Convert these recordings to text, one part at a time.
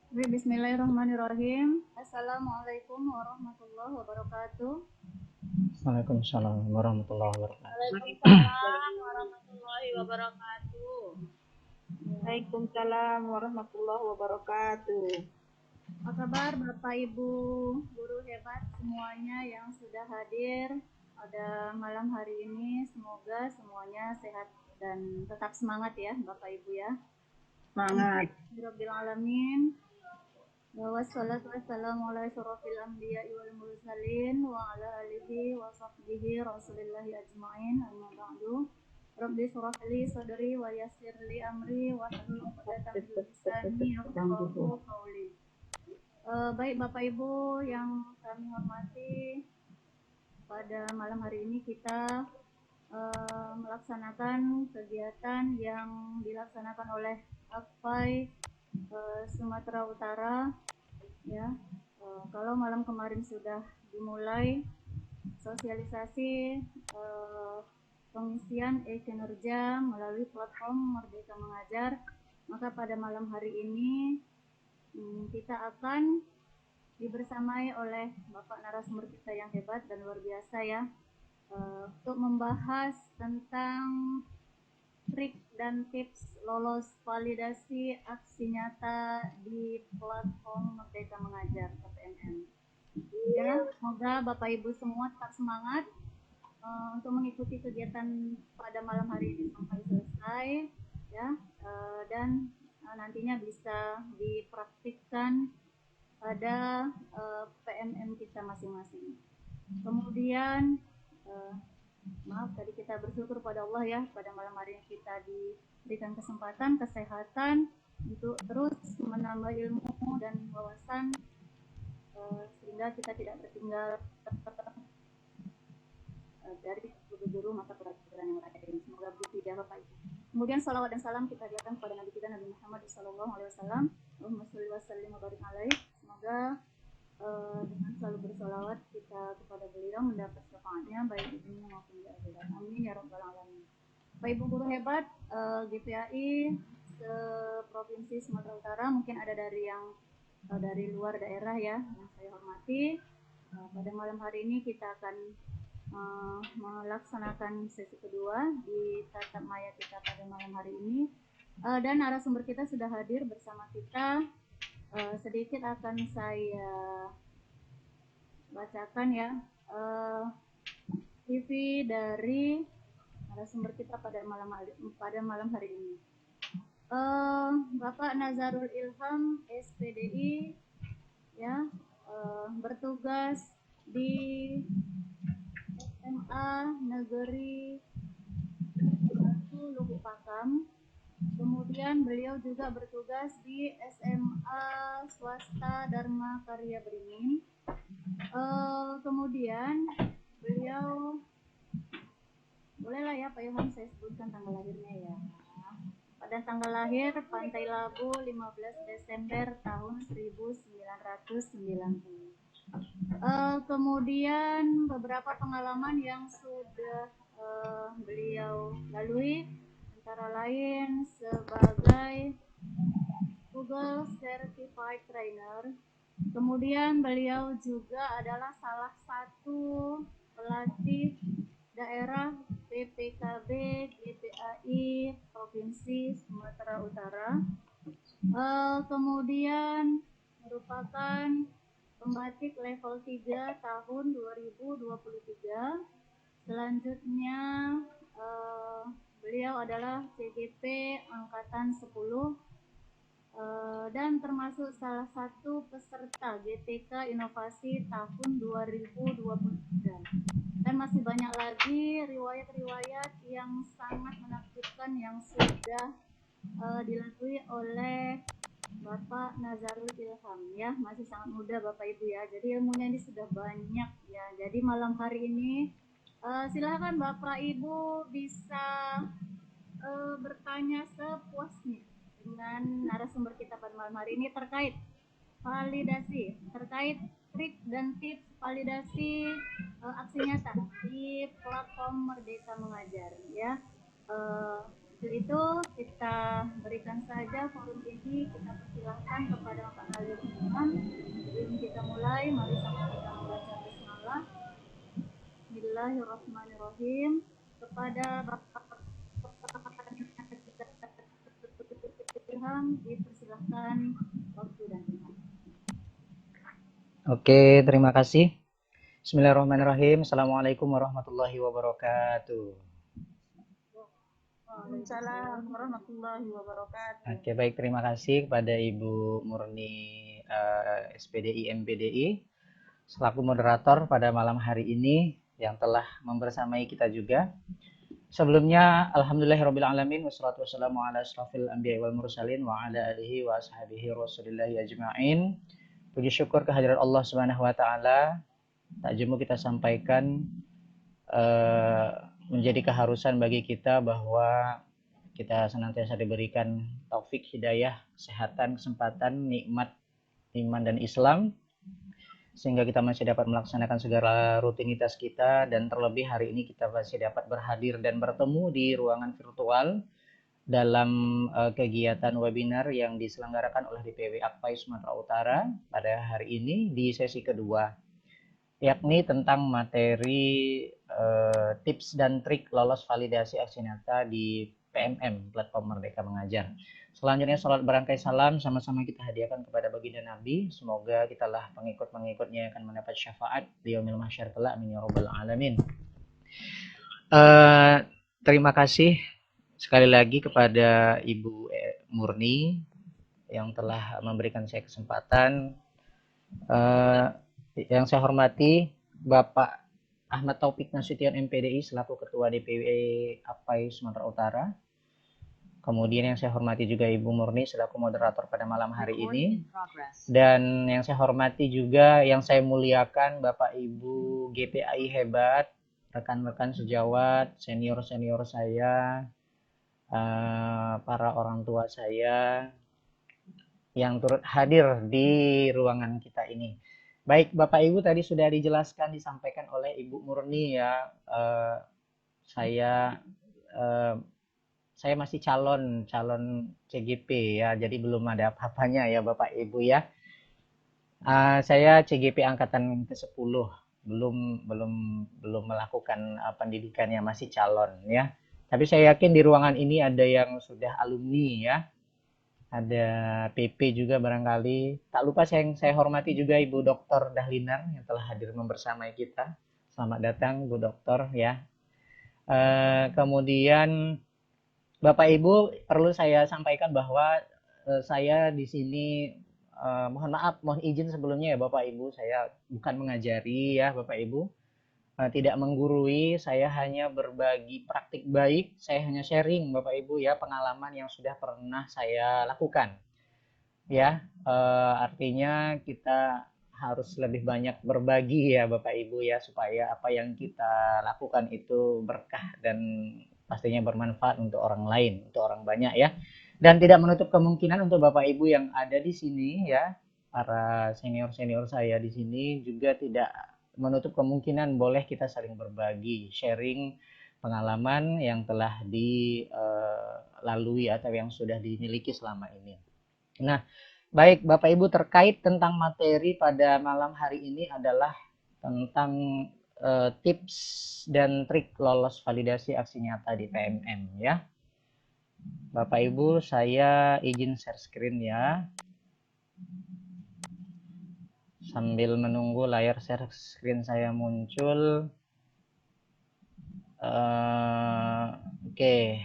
Bismillahirrahmanirrahim. Assalamualaikum warahmatullahi wabarakatuh. Waalaikumsalam warahmatullahi wabarakatuh. Waalaikumsalam warahmatullahi wabarakatuh. Waalaikumsalam warahmatullahi wabarakatuh. Apa kabar Bapak Ibu guru hebat semuanya yang sudah hadir pada malam hari ini? Semoga semuanya sehat dan tetap semangat ya Bapak Ibu ya. Semangat. Rabbil alamin. Wassalatu wassalamu ala asyrofil anbiya'i wal mursalin wa ala alihi wa sahbihi rasulillahi ajma'in amma ba'du. Rabbi shrah li sadri wa yassir li amri wa hlul 'uqdatam min lisani yafqahu qawli. Baik Bapak Ibu yang kami hormati, pada malam hari ini kita melaksanakan kegiatan yang dilaksanakan oleh AKPAI Sumatera Utara ya. Kalau malam kemarin sudah dimulai sosialisasi pengisian e-kinerja melalui platform Merdeka Mengajar, maka pada malam hari ini kita akan dibersamai oleh Bapak narasumber kita yang hebat dan luar biasa ya, untuk membahas tentang trik dan tips lolos validasi aksi nyata di platform Merdeka Mengajar (PMM). Ya, semoga Bapak Ibu semua tetap semangat untuk mengikuti kegiatan pada malam hari ini sampai selesai ya, dan nantinya bisa dipraktikkan pada PMM kita masing-masing. Kemudian maaf tadi kita bersyukur pada Allah ya, pada malam hari ini kita diberikan kesempatan kesehatan untuk terus menambah ilmu dan wawasan sehingga kita tidak tertinggal dari guru-guru mata pelajaran yang lain. Semoga begitu ya Bapak Ibu. Kemudian salawat dan salam kita hadirkan kepada Nabi kita Nabi Muhammad SAW. Allahumma sholli wa sallim wa barik alaihi. Semoga dengan selalu bersolawat kita kepada beliau mendapat syafaatnya baik di dunia maupun di akhirat. Amin ya rabbal alamin. Bapak Ibu guru hebat GPAI Provinsi Sumatera Utara, mungkin ada dari yang dari luar daerah ya yang saya hormati. Pada malam hari ini kita akan melaksanakan sesi kedua di tatap maya kita pada malam hari ini, dan narasumber kita sudah hadir bersama kita. Sedikit akan saya bacakan ya CV dari narasumber kita pada malam hari ini. Bapak Nazarul Ilham SPDI ya, bertugas di SMA Negeri 1 Lubuk Pakam. Kemudian beliau juga bertugas di SMA Swasta Dharma Karya Beringin. Kemudian beliau, bolehlah ya Pak Ilham saya sebutkan tanggal lahirnya ya. Pada tanggal lahir Pantai Labu 15 Desember tahun 1990. Kemudian beberapa pengalaman yang sudah beliau lalui antara lain sebagai Google Certified Trainer. Kemudian beliau juga adalah salah satu pelatih daerah PPKB GPAI Provinsi Sumatera Utara. Kemudian merupakan pembatik level 3 tahun 2023. Selanjutnya beliau adalah CGP Angkatan 10 dan termasuk salah satu peserta GTK Inovasi tahun 2023. Dan masih banyak lagi riwayat-riwayat yang sangat menakjubkan yang sudah dilalui oleh Bapak Nazarul Ilham ya, masih sangat muda Bapak Ibu ya, jadi ilmunya ini sudah banyak ya. Jadi malam hari ini silakan Bapak Ibu bisa bertanya sepuasnya dengan narasumber kita pada malam hari ini terkait validasi, terkait trik dan tips validasi aksi nyata di platform Merdeka Mengajar ya. Untuk itu kita berikan saja forum ini, kita persilahkan kepada Bapak Nalir Imam. Sebelum kita mulai, mari sama kita membaca bismillah. Bismillahirrahmanirrahim. Kepada Bapak Ilham dipersilahkan waktu dan tempat. Oke, terima kasih. Bismillahirrahmanirrahim. Assalamualaikum warahmatullahi wabarakatuh. Waalaikumsalam warahmatullahi wabarakatuh. Oke, baik, terima kasih kepada Ibu Murni SPDI MPDI selaku moderator pada malam hari ini yang telah membersamai kita juga. Sebelumnya, alhamdulillahirrabbilalamin, wassalatu wassalamu ala asrafil anbiya wal mursalin wa ala alihi wa ashabihi rasulillahi ajma'in. Puji syukur kehadirat Allah Subhanahu wa taala. Tak jemu kita sampaikan menjadi keharusan bagi kita bahwa kita senantiasa diberikan taufik, hidayah, kesehatan, kesempatan, nikmat iman dan Islam, sehingga kita masih dapat melaksanakan segala rutinitas kita, dan terlebih hari ini kita masih dapat berhadir dan bertemu di ruangan virtual dalam kegiatan webinar yang diselenggarakan oleh DPW Akpai Sumatera Utara pada hari ini di sesi kedua, yakni tentang materi tips dan trik lolos validasi aksi nyata di PMM, Platform Merdeka Mengajar. Selanjutnya salat berangkai salam sama-sama kita hadiahkan kepada baginda Nabi. Semoga kitalah pengikut-pengikutnya yang akan mendapat syafaat di yaumil mahsyar kelak, amin ya rabbal alamin. Terima kasih sekali lagi kepada Ibu Murni yang telah memberikan saya kesempatan. Yang saya hormati Bapak Ahmad Taufik Nasution MPDI selaku Ketua DPW Akpai Sumatera Utara. Kemudian yang saya hormati juga Ibu Murni selaku moderator pada malam hari ini. Dan yang saya hormati juga, yang saya muliakan Bapak Ibu GPAI hebat, rekan-rekan sejawat, senior-senior saya, para orang tua saya yang turut hadir di ruangan kita ini. Baik, Bapak Ibu, tadi sudah dijelaskan, disampaikan oleh Ibu Murni ya. Saya masih calon CGP ya, jadi belum ada apa-apanya ya Bapak Ibu ya. Saya CGP angkatan ke-10, belum melakukan pendidikannya, masih calon ya. Tapi saya yakin di ruangan ini ada yang sudah alumni ya. Ada PP juga barangkali. Tak lupa saya hormati juga Ibu Dr. Dahlinar yang telah hadir membersamai kita. Selamat datang Bu Doktor ya. Kemudian Bapak Ibu, perlu saya sampaikan bahwa saya di sini mohon maaf, mohon izin sebelumnya ya Bapak Ibu, saya bukan mengajari ya Bapak Ibu. Tidak menggurui, saya hanya berbagi praktik baik, saya hanya sharing Bapak Ibu ya pengalaman yang sudah pernah saya lakukan. Ya, artinya kita harus lebih banyak berbagi ya Bapak Ibu ya, supaya apa yang kita lakukan itu berkah dan pastinya bermanfaat untuk orang lain, untuk orang banyak ya. Dan tidak menutup kemungkinan untuk Bapak Ibu yang ada di sini ya, para senior-senior saya di sini juga tidak menutup kemungkinan boleh kita saling berbagi, sharing pengalaman yang telah dilalui atau yang sudah dimiliki selama ini. Nah, baik Bapak Ibu, terkait tentang materi pada malam hari ini adalah tentang tips dan trik lolos validasi aksi nyata di PMM ya. Bapak Ibu, saya izin share screen ya. Sambil menunggu layar share screen saya muncul. Oke.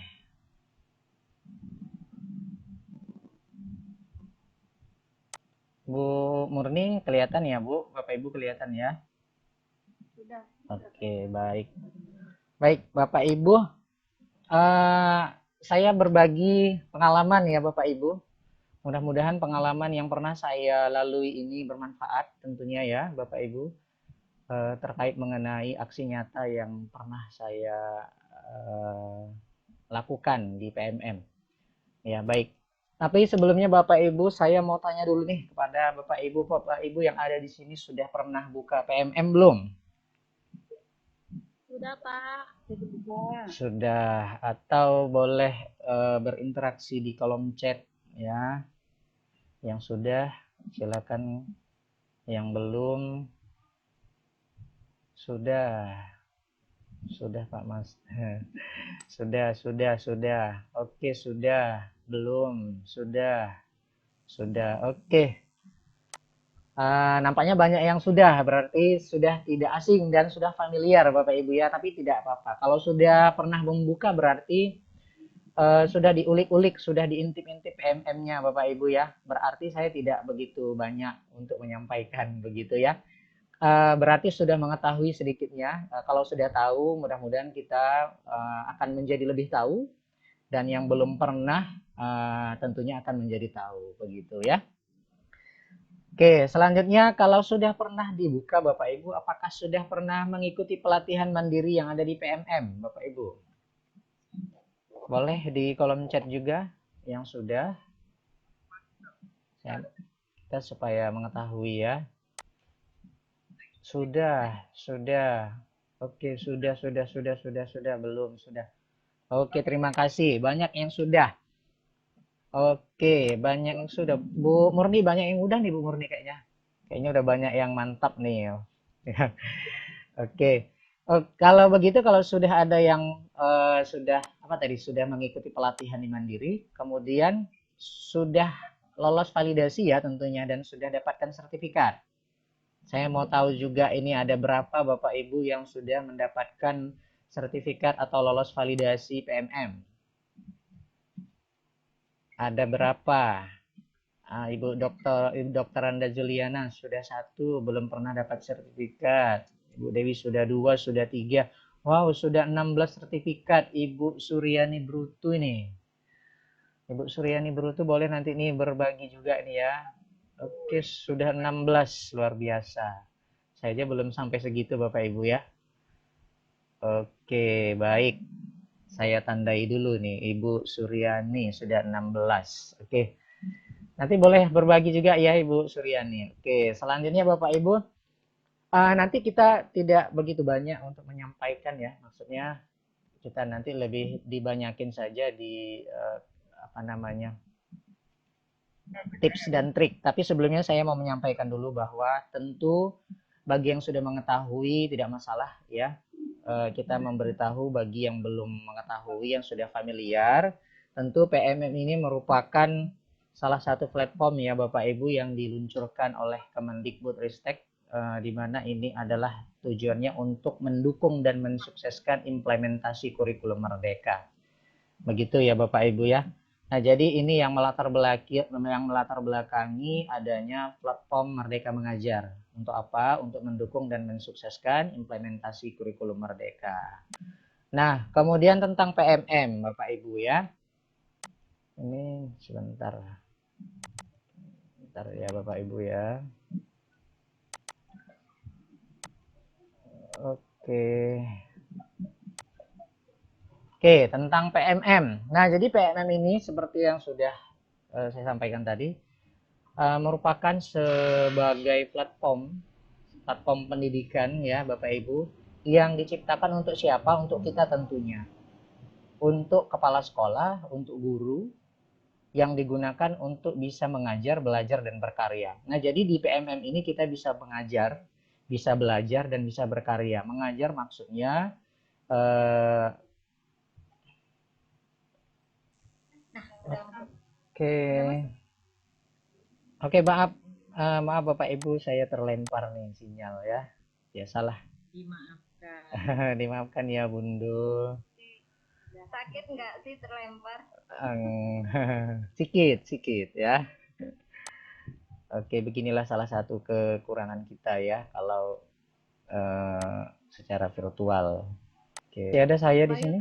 Bu Murni kelihatan ya Bu? Bapak Ibu kelihatan ya? Sudah. Oke, baik. Baik Bapak Ibu, saya berbagi pengalaman ya Bapak Ibu. Mudah-mudahan pengalaman yang pernah saya lalui ini bermanfaat tentunya ya Bapak Ibu, terkait mengenai aksi nyata yang pernah saya lakukan di PMM. Ya baik. Tapi sebelumnya Bapak Ibu, saya mau tanya dulu nih kepada Bapak Ibu yang ada di sini, sudah pernah buka PMM belum? Sudah Pak. Sudah. Atau boleh berinteraksi di kolom chat ya. Yang sudah silakan, yang belum sudah Pak Mas. Sudah. Oke, sudah. Belum, sudah. Oke. Nampaknya banyak yang sudah, berarti sudah tidak asing dan sudah familiar Bapak Ibu ya, tapi tidak apa-apa. Kalau sudah pernah membuka berarti sudah diulik-ulik, sudah diintip-intip PMM-nya Bapak Ibu ya. Berarti saya tidak begitu banyak untuk menyampaikan begitu ya. Berarti sudah mengetahui sedikitnya. Kalau sudah tahu, mudah-mudahan kita akan menjadi lebih tahu, dan yang belum pernah tentunya akan menjadi tahu begitu ya. Oke, selanjutnya kalau sudah pernah dibuka Bapak Ibu, apakah sudah pernah mengikuti pelatihan mandiri yang ada di PMM Bapak Ibu? Boleh di kolom chat juga yang sudah. Kita supaya mengetahui ya. Sudah. Oke, sudah, belum, sudah. Oke, terima kasih. Banyak yang sudah. Oke, banyak yang sudah. Bu Murni banyak yang udah nih Bu Murni kayaknya. Kayaknya udah banyak yang mantap nih. Oke. Kalau begitu, kalau sudah ada yang sudah sudah mengikuti pelatihan di Mandiri, kemudian sudah lolos validasi ya tentunya dan sudah dapatkan sertifikat. Saya mau tahu juga ini ada berapa Bapak Ibu yang sudah mendapatkan sertifikat atau lolos validasi PMM. Ada berapa? Ibu Dokter Anda Juliana sudah 1, belum pernah dapat sertifikat. Ibu Dewi sudah 2, sudah 3. Wow, sudah 16 sertifikat. Ibu Suryani Brutu ini. Ibu Suryani Brutu boleh nanti nih berbagi juga nih ya. Oke, sudah 16, luar biasa. Saya aja belum sampai segitu Bapak Ibu ya. Oke, baik. Saya tandai dulu nih, Ibu Suryani sudah 16. Oke. Nanti boleh berbagi juga ya Ibu Suryani. Oke, selanjutnya Bapak Ibu, nanti kita tidak begitu banyak untuk menyampaikan ya. Maksudnya kita nanti lebih dibanyakin saja di tips dan trik. Tapi sebelumnya saya mau menyampaikan dulu bahwa tentu bagi yang sudah mengetahui tidak masalah ya. Kita memberitahu bagi yang belum mengetahui, yang sudah familiar. Tentu PMM ini merupakan salah satu platform ya Bapak Ibu yang diluncurkan oleh Kemendikbudristek, di mana ini adalah tujuannya untuk mendukung dan mensukseskan implementasi kurikulum merdeka. Begitu ya Bapak Ibu ya. Nah, jadi ini yang melatar belakangi adanya platform Merdeka Mengajar. Untuk apa? Untuk mendukung dan mensukseskan implementasi kurikulum merdeka. Nah, kemudian tentang PMM Bapak Ibu ya. Ini sebentar. Bentar ya Bapak Ibu ya. Oke, tentang PMM. Nah, jadi PMM ini seperti yang sudah saya sampaikan tadi, merupakan sebagai platform pendidikan ya Bapak Ibu, yang diciptakan untuk siapa? Untuk kita tentunya. Untuk kepala sekolah, untuk guru, yang digunakan untuk bisa mengajar, belajar, dan berkarya. Nah, jadi di PMM ini kita bisa mengajar, bisa belajar, dan bisa berkarya. Mengajar maksudnya Oke, maaf Bapak Ibu, saya terlempar nih sinyal ya. Biasalah. Dimaafkan. Dimaafkan ya Bundul. Sakit nggak sih terlempar? Sikit ya. Oke, beginilah salah satu kekurangan kita ya kalau secara virtual. Oke, ada saya di sini.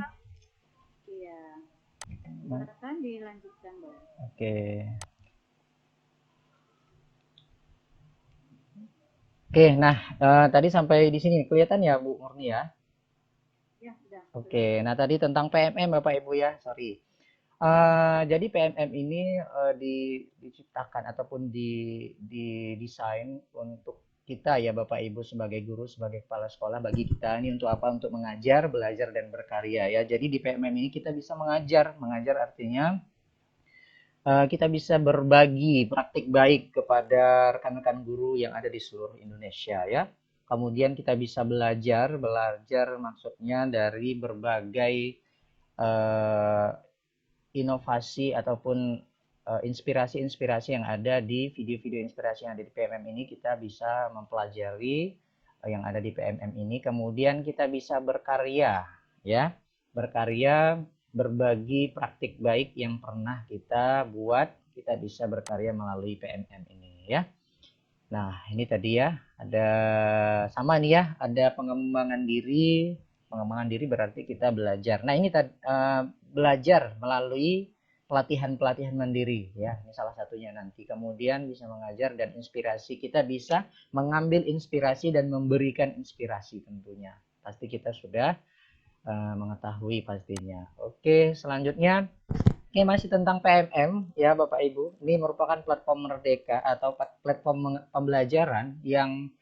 Iya. Silakan dilanjutkan, Bang. Oke. Oke, nah tadi sampai di sini kelihatan ya Bu Murni ya? Ya, sudah. Oke, nah tadi tentang PMM Bapak Ibu ya, sorry. Jadi PMM ini diciptakan ataupun didesain untuk kita ya Bapak Ibu sebagai guru, sebagai kepala sekolah, bagi kita ini untuk apa? Untuk mengajar, belajar dan berkarya ya. Jadi di PMM ini kita bisa mengajar. Mengajar artinya kita bisa berbagi praktik baik kepada rekan-rekan guru yang ada di seluruh Indonesia ya. Kemudian kita bisa belajar maksudnya dari berbagai inovasi ataupun inspirasi-inspirasi yang ada di video-video inspirasi yang ada di PMM ini. Kita bisa mempelajari yang ada di PMM ini, kemudian kita bisa berkarya ya, berkarya, berbagi praktik baik yang pernah kita buat. Kita bisa berkarya melalui PMM ini ya. Nah, ini tadi ya, ada sama nih ya, ada pengembangan diri. Pengembangan diri berarti kita belajar. Nah, ini belajar melalui pelatihan-pelatihan mandiri ya. Ini salah satunya nanti. Kemudian bisa mengajar dan inspirasi. Kita bisa mengambil inspirasi dan memberikan inspirasi tentunya. Pasti kita sudah mengetahui pastinya. Oke, selanjutnya ini masih tentang PMM ya Bapak Ibu. Ini merupakan platform merdeka atau platform pembelajaran yang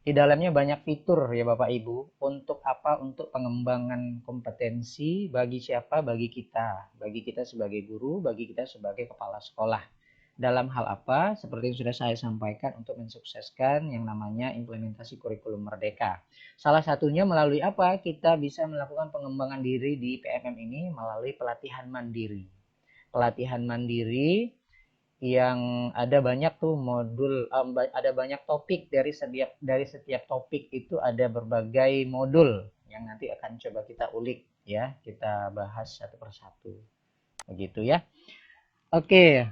di dalamnya banyak fitur ya Bapak Ibu. Untuk apa? Untuk pengembangan kompetensi bagi siapa? Bagi kita. Bagi kita sebagai guru, bagi kita sebagai kepala sekolah. Dalam hal apa? Seperti yang sudah saya sampaikan, untuk mensukseskan yang namanya implementasi kurikulum merdeka. Salah satunya melalui apa? Kita bisa melakukan pengembangan diri di PMM ini melalui pelatihan mandiri. Pelatihan mandiri yang ada banyak tuh modul, ada banyak topik. Dari setiap topik itu ada berbagai modul yang nanti akan coba kita ulik ya, kita bahas satu persatu begitu ya. Oke,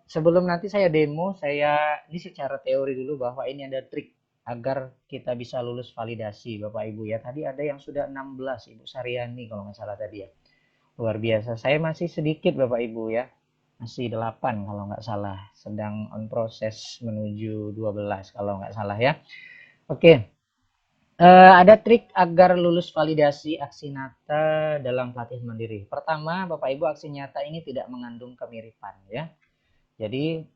sebelum nanti saya demo, saya ini secara teori dulu bahwa ini ada trik agar kita bisa lulus validasi Bapak Ibu ya. Tadi ada yang sudah 16, Ibu Saryani kalau nggak salah tadi ya. Luar biasa. Saya masih sedikit Bapak Ibu ya. Masih 8 kalau nggak salah. Sedang on proses menuju 12 kalau nggak salah ya. Oke. Ada trik agar lulus validasi aksi nyata dalam pelatihan mandiri. Pertama, Bapak Ibu, aksi nyata ini tidak mengandung kemiripan ya. Jadi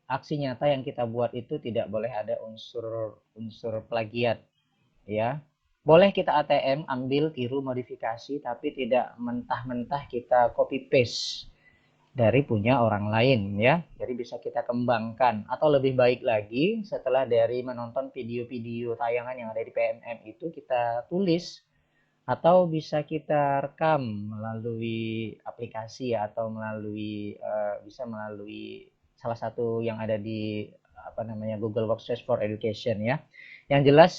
aksi nyata yang kita buat itu tidak boleh ada unsur plagiat ya. Boleh kita ATM, ambil, tiru, modifikasi, tapi tidak mentah-mentah kita copy paste dari punya orang lain ya. Jadi bisa kita kembangkan, atau lebih baik lagi setelah dari menonton video-video tayangan yang ada di PMM itu, kita tulis atau bisa kita rekam melalui aplikasi atau bisa melalui salah satu yang ada di Google Workspace for Education ya. Yang jelas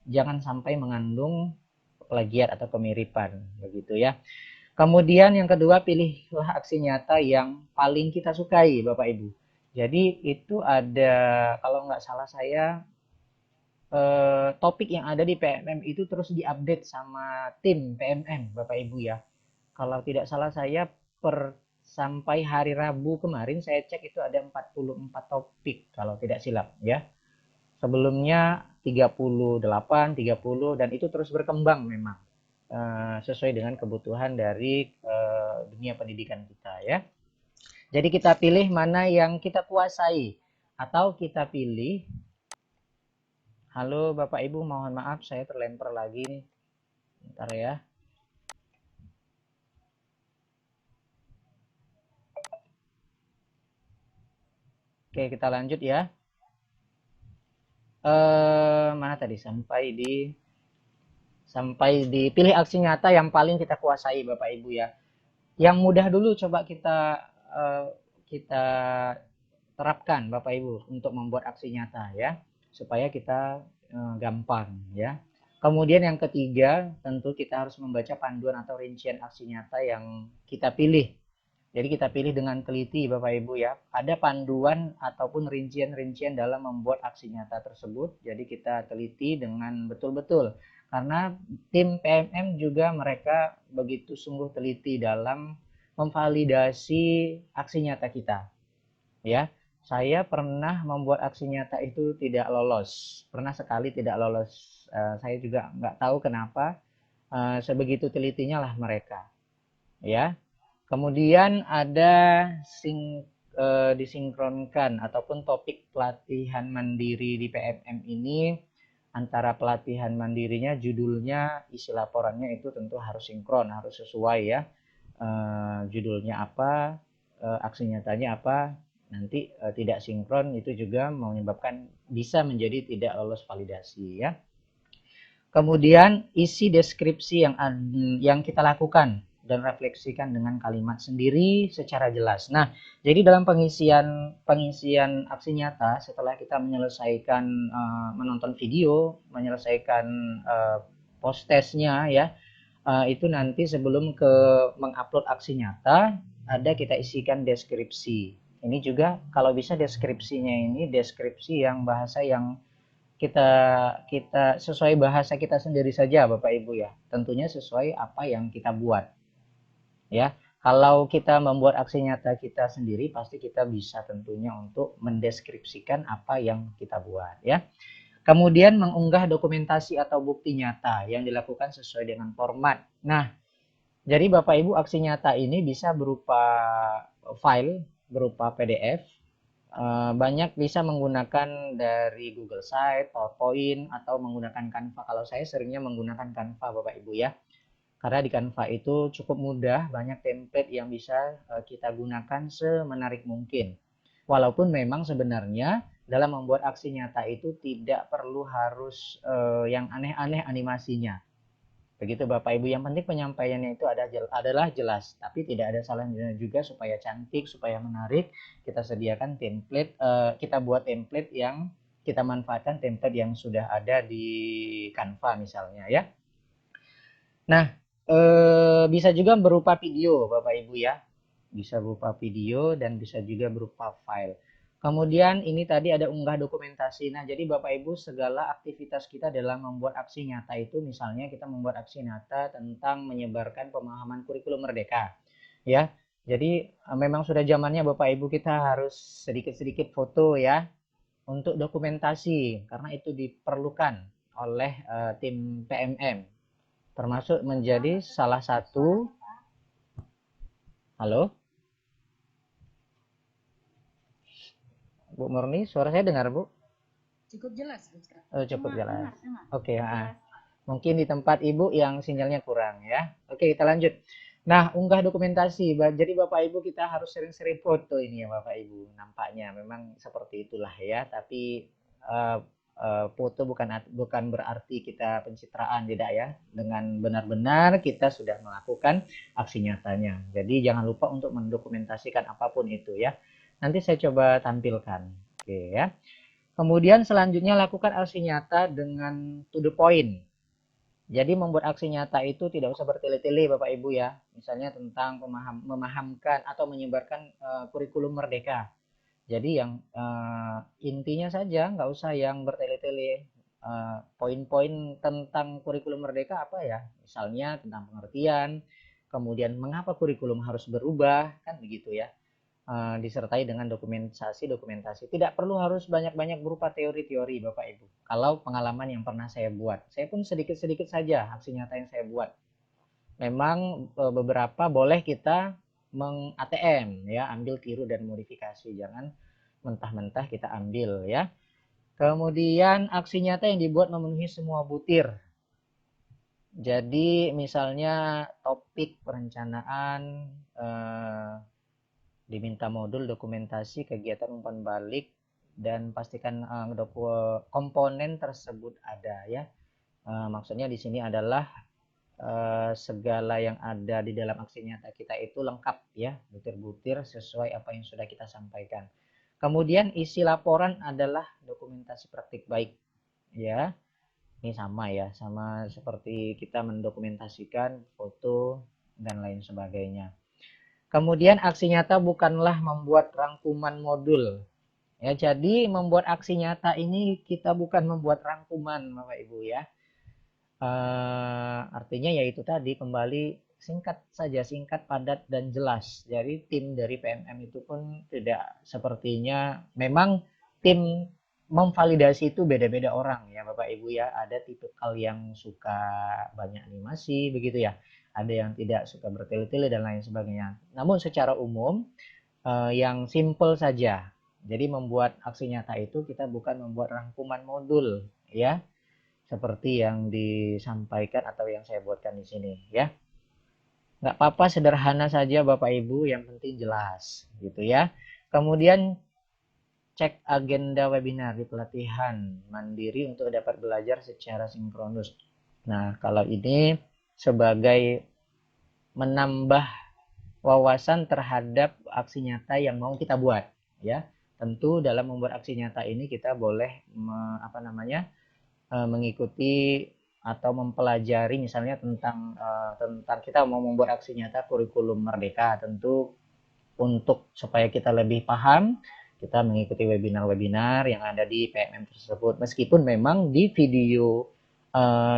jangan sampai mengandung plagiat atau kemiripan begitu ya. Kemudian yang kedua, pilihlah aksi nyata yang paling kita sukai Bapak Ibu. Jadi itu ada, kalau nggak salah saya, topik yang ada di PMM itu terus diupdate sama tim PMM Bapak Ibu ya. Kalau tidak salah saya sampai hari Rabu kemarin saya cek itu ada 44 topik kalau tidak silap ya. Sebelumnya 38, 30, dan itu terus berkembang memang sesuai dengan kebutuhan dari dunia pendidikan kita ya. Jadi kita pilih mana yang kita kuasai, atau kita pilih, halo Bapak Ibu, mohon maaf saya terlempar lagi nih. Bentar ya. Oke, kita lanjut ya. Mana tadi sampai pilih aksi nyata yang paling kita kuasai Bapak Ibu ya. Yang mudah dulu coba kita terapkan Bapak Ibu untuk membuat aksi nyata ya, supaya kita gampang ya. Kemudian yang ketiga, tentu kita harus membaca panduan atau rincian aksi nyata yang kita pilih. Jadi kita pilih dengan teliti Bapak Ibu ya. Ada panduan ataupun rincian-rincian dalam membuat aksi nyata tersebut. Jadi kita teliti dengan betul-betul. Karena tim PMM juga mereka begitu sungguh teliti dalam memvalidasi aksi nyata kita. Ya, saya pernah membuat aksi nyata itu tidak lolos. Pernah sekali tidak lolos. Saya juga nggak tahu kenapa. Sebegitu telitinya lah mereka. Ya. Kemudian ada disinkronkan ataupun topik pelatihan mandiri di PMM ini antara pelatihan mandirinya, judulnya, isi laporannya itu tentu harus sinkron, harus sesuai ya. Judulnya apa, aksi nyatanya apa, nanti tidak sinkron itu juga menyebabkan bisa menjadi tidak lolos validasi ya. Kemudian isi deskripsi yang kita lakukan dan refleksikan dengan kalimat sendiri secara jelas. Nah, jadi dalam pengisian aksi nyata setelah kita menyelesaikan menonton video, menyelesaikan post testnya ya, itu nanti sebelum ke mengupload aksi nyata ada kita isikan deskripsi. Ini juga kalau bisa deskripsinya ini deskripsi yang bahasa yang kita sesuai bahasa kita sendiri saja Bapak Ibu ya. Tentunya sesuai apa yang kita buat. Ya. Kalau kita membuat aksi nyata kita sendiri pasti kita bisa tentunya untuk mendeskripsikan apa yang kita buat ya. Kemudian mengunggah dokumentasi atau bukti nyata yang dilakukan sesuai dengan format. Nah, jadi Bapak Ibu aksi nyata ini bisa berupa file, berupa PDF, banyak bisa menggunakan dari Google Site, PowerPoint, atau menggunakan Canva. Kalau saya seringnya menggunakan Canva Bapak Ibu ya. Karena di Canva itu cukup mudah, banyak template yang bisa kita gunakan semenarik mungkin. Walaupun memang sebenarnya dalam membuat aksi nyata itu tidak perlu harus yang aneh-aneh animasinya. Begitu Bapak Ibu, yang penting penyampaiannya itu adalah jelas, tapi tidak ada salahnya juga supaya cantik, supaya menarik, kita sediakan template, kita buat template yang kita manfaatkan template yang sudah ada di Canva misalnya ya. Nah, bisa juga berupa video Bapak Ibu ya, bisa berupa video dan bisa juga berupa file. Kemudian ini tadi ada unggah dokumentasi. Nah, jadi Bapak Ibu segala aktivitas kita dalam membuat aksi nyata itu, misalnya kita membuat aksi nyata tentang menyebarkan pemahaman kurikulum merdeka. Ya, jadi memang sudah zamannya Bapak Ibu kita harus sedikit-sedikit foto ya untuk dokumentasi karena itu diperlukan oleh tim PMM. Termasuk menjadi salah satu. Halo? Bu Murni, suara saya dengar, Bu? Cukup jelas, Ustaz. Oh, cukup jelas. Dengar. Oke, mungkin di tempat Ibu yang sinyalnya kurang ya. Oke, kita lanjut. Nah, unggah dokumentasi. Jadi Bapak Ibu kita harus sering-sering foto ini ya Bapak Ibu. Nampaknya memang seperti itulah ya. Tapi foto bukan berarti kita pencitraan, tidak ya. Dengan benar-benar kita sudah melakukan aksi nyatanya. Jadi jangan lupa untuk mendokumentasikan apapun itu ya. Nanti saya coba tampilkan. Oke ya. Kemudian selanjutnya lakukan aksi nyata dengan to the point. Jadi membuat aksi nyata itu tidak usah bertele-tele Bapak Ibu ya. Misalnya tentang memahamkan atau menyebarkan kurikulum merdeka. Jadi yang intinya saja, nggak usah yang bertele-tele. Poin-poin tentang kurikulum merdeka apa ya? Misalnya tentang pengertian, kemudian mengapa kurikulum harus berubah, kan begitu ya. Disertai dengan dokumentasi. Tidak perlu harus banyak-banyak berupa teori-teori Bapak Ibu. Kalau pengalaman yang pernah saya buat, saya pun sedikit-sedikit saja aksi nyata yang saya buat. Memang beberapa boleh kita meng-ATM ya, ambil tiru dan modifikasi, jangan mentah-mentah kita ambil ya. Kemudian aksi nyata yang dibuat memenuhi semua butir. Jadi misalnya topik perencanaan, diminta modul dokumentasi kegiatan umpan balik dan pastikan komponen tersebut ada ya. Maksudnya di sini adalah segala yang ada di dalam aksi nyata kita itu lengkap ya, butir-butir sesuai apa yang sudah kita sampaikan. Kemudian isi laporan adalah dokumentasi praktik baik ya. Ini sama ya, sama seperti kita mendokumentasikan foto dan lain sebagainya. Kemudian aksi nyata bukanlah membuat rangkuman modul. Ya, jadi membuat aksi nyata ini kita bukan membuat rangkuman Bapak Ibu ya. Artinya yaitu tadi kembali singkat saja, singkat, padat dan jelas. Jadi tim dari PMM itu pun tidak sepertinya, memang tim memvalidasi itu beda-beda orang ya Bapak Ibu ya. Ada tipikal yang suka banyak animasi begitu ya. Ada yang tidak suka bertele-tele dan lain sebagainya. Namun secara umum yang simple saja. Jadi membuat aksi nyata itu kita bukan membuat rangkuman modul ya, seperti yang disampaikan atau yang saya buatkan di sini ya. Nggak apa-apa, sederhana saja Bapak Ibu, yang penting jelas gitu ya. Kemudian cek agenda webinar di pelatihan mandiri untuk dapat belajar secara sinkronus. Nah, kalau ini sebagai menambah wawasan terhadap aksi nyata yang mau kita buat ya. Tentu dalam membuat aksi nyata ini kita boleh mengikuti atau mempelajari misalnya tentang kita mau membuat aksi nyata kurikulum merdeka. Tentu untuk supaya kita lebih paham, kita mengikuti webinar-webinar yang ada di PMM tersebut. Meskipun memang di video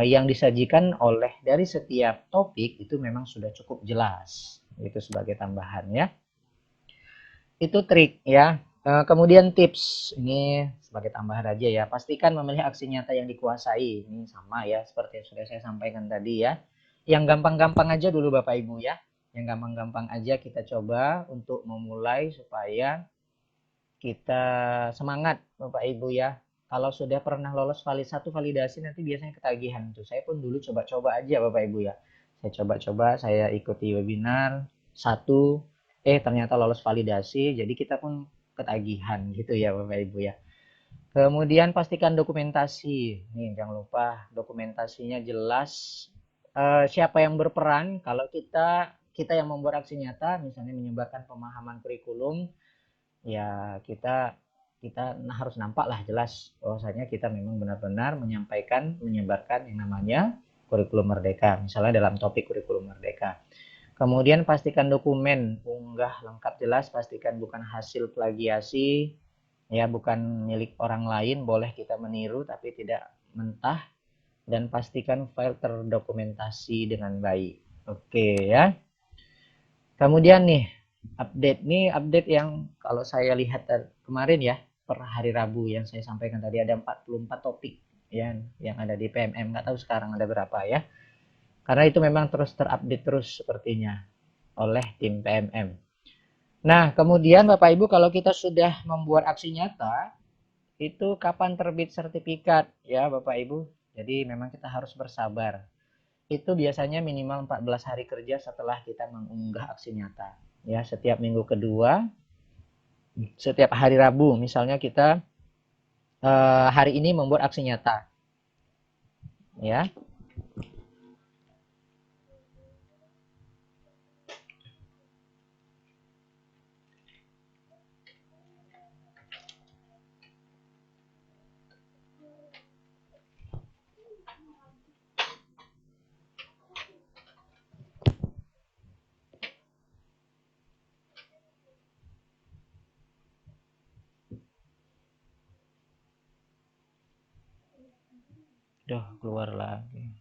yang disajikan oleh dari setiap topik itu memang sudah cukup jelas. Itu sebagai tambahan ya. Itu trik ya. Kemudian tips ini sebagai tambahan aja ya. Pastikan memilih aksi nyata yang dikuasai. Ini sama ya seperti yang sudah saya sampaikan tadi ya. Yang gampang-gampang aja dulu Bapak Ibu ya. Yang gampang-gampang aja kita coba untuk memulai supaya kita semangat Bapak Ibu ya. Kalau sudah pernah lolos satu validasi nanti biasanya ketagihan tuh. Saya pun dulu coba-coba aja Bapak Ibu ya. Saya coba-coba, saya ikuti webinar satu, ternyata lolos validasi, jadi kita pun ketagihan gitu ya Bapak Ibu ya. Kemudian pastikan dokumentasi. Nih jangan lupa dokumentasinya jelas. Siapa yang berperan? Kalau kita yang membuat aksi nyata, misalnya menyebarkan pemahaman kurikulum, ya kita harus nampak lah jelas bahwasanya kita memang benar-benar menyebarkan yang namanya kurikulum merdeka, misalnya dalam topik kurikulum merdeka. Kemudian pastikan dokumen unggah lengkap jelas, pastikan bukan hasil plagiasi ya, bukan milik orang lain, boleh kita meniru tapi tidak mentah, dan pastikan file terdokumentasi dengan baik. Oke ya. Kemudian nih update yang kalau saya lihat kemarin ya, per hari Rabu yang saya sampaikan tadi ada 44 topik ya, yang ada di PMM. Nggak tahu sekarang ada berapa ya. Karena itu memang terus terupdate terus sepertinya oleh tim PMM. Nah, kemudian Bapak Ibu kalau kita sudah membuat aksi nyata, itu kapan terbit sertifikat ya Bapak Ibu. Jadi memang kita harus bersabar. Itu biasanya minimal 14 hari kerja setelah kita mengunggah aksi nyata. Ya, setiap minggu kedua, setiap hari Rabu, misalnya kita hari ini membuat aksi nyata. Ya. Duh, keluar lagi.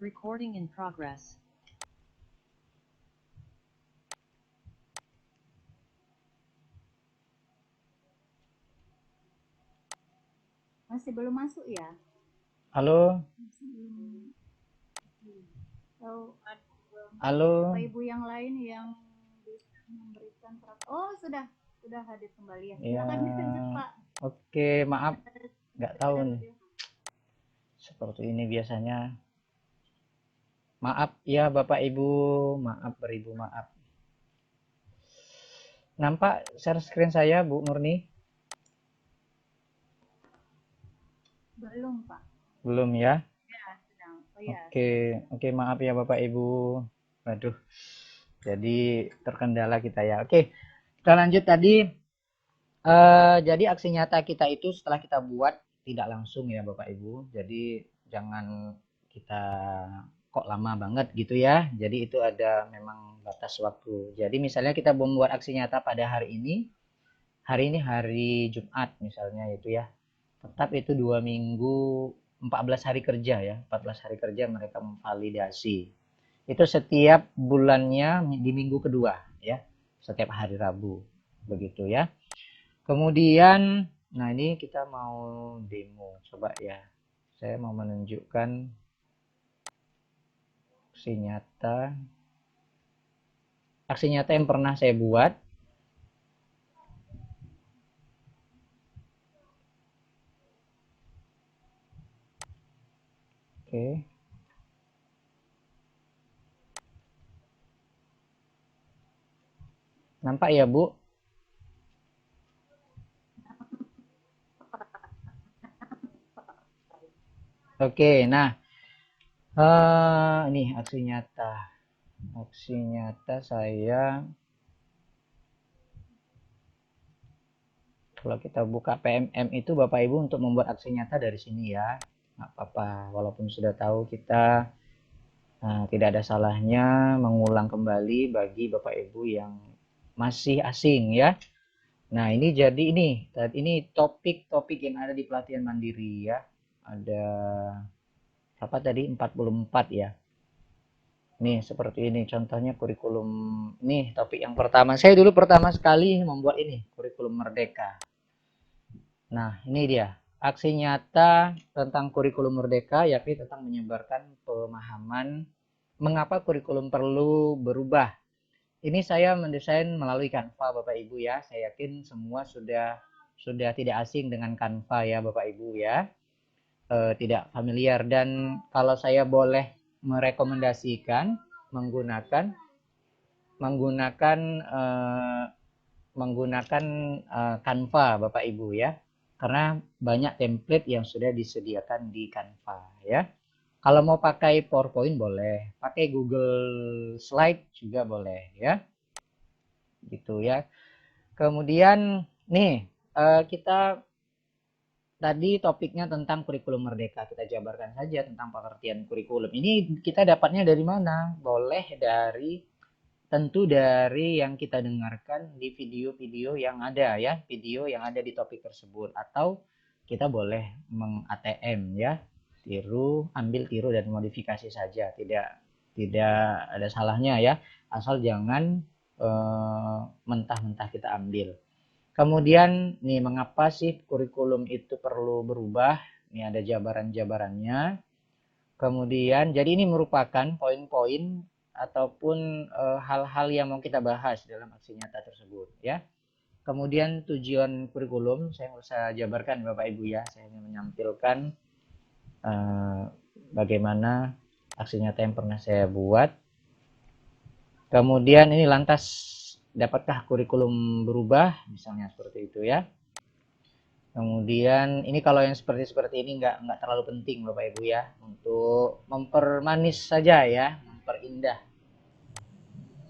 Recording in progress. Masih belum masuk ya? Halo, Masih belum. Oh, halo. Bapak Ibu yang lain yang bisa memberikan oh sudah hadir kembali ya. Ya, Silakan dilanjut Pak. oke, maaf, nggak tahu nih. Seperti ini biasanya. Maaf ya Bapak Ibu, maaf beribu maaf. Nampak share screen saya Bu Murni? Belum Pak. Belum ya? Ya sedang. Oh ya. Oke, maaf ya Bapak Ibu. Waduh, jadi terkendala kita ya. Oke, kita lanjut tadi. Jadi aksi nyata kita itu setelah kita buat tidak langsung ya Bapak Ibu. Jadi jangan kita kok lama banget gitu ya. Jadi itu ada memang batas waktu. Jadi misalnya kita membuat aksi nyata pada hari ini hari Jumat misalnya itu ya. Tetap itu 2 minggu 14 hari kerja ya. 14 hari kerja mereka memvalidasi. Itu setiap bulannya di minggu kedua ya. Setiap hari Rabu. Begitu ya. Kemudian, nah ini kita mau demo, coba ya. Saya mau menunjukkan aksi nyata yang pernah saya buat. Oke. Nampak ya Bu? Oke, nah ini aksi nyata saya. Kalau kita buka PMM itu Bapak Ibu untuk membuat aksi nyata dari sini ya, nggak apa-apa. Walaupun sudah tahu kita tidak ada salahnya mengulang kembali bagi Bapak Ibu yang masih asing ya. Nah ini jadi ini topik-topik yang ada di pelatihan mandiri ya. Ada apa tadi 44 ya. Nih seperti ini contohnya kurikulum. Nih topik yang pertama. Saya dulu pertama sekali membuat ini kurikulum merdeka. Nah ini dia aksi nyata tentang kurikulum merdeka, yakni tentang menyebarkan pemahaman mengapa kurikulum perlu berubah. Ini saya mendesain melalui Canva Bapak Ibu ya. Saya yakin semua sudah tidak asing dengan Canva ya Bapak Ibu ya. Tidak familiar, dan kalau saya boleh merekomendasikan menggunakan Canva Bapak Ibu ya. Karena banyak template yang sudah disediakan di Canva ya. Kalau mau pakai PowerPoint boleh, pakai Google Slide juga boleh ya. Gitu ya. Kemudian nih kita tadi topiknya tentang kurikulum merdeka. Kita jabarkan saja tentang pengertian kurikulum. Ini kita dapatnya dari mana? Boleh tentu dari yang kita dengarkan di video-video yang ada ya, video yang ada di topik tersebut, atau kita boleh meng-ATM ya. Ambil tiru dan modifikasi saja. Tidak ada salahnya ya. Asal jangan mentah-mentah kita ambil. Kemudian nih mengapa sih kurikulum itu perlu berubah? Ini ada jabaran-jabarannya. Kemudian jadi ini merupakan poin-poin ataupun hal-hal yang mau kita bahas dalam aksi nyata tersebut ya. Kemudian tujuan kurikulum saya nggak usah jabarkan Bapak Ibu ya. Saya hanya menampilkan bagaimana aksi nyata yang pernah saya buat. Kemudian ini lantas dapatkah kurikulum berubah, misalnya seperti itu ya. Kemudian ini kalau yang seperti ini nggak terlalu penting Bapak Ibu ya, untuk mempermanis saja ya, memperindah.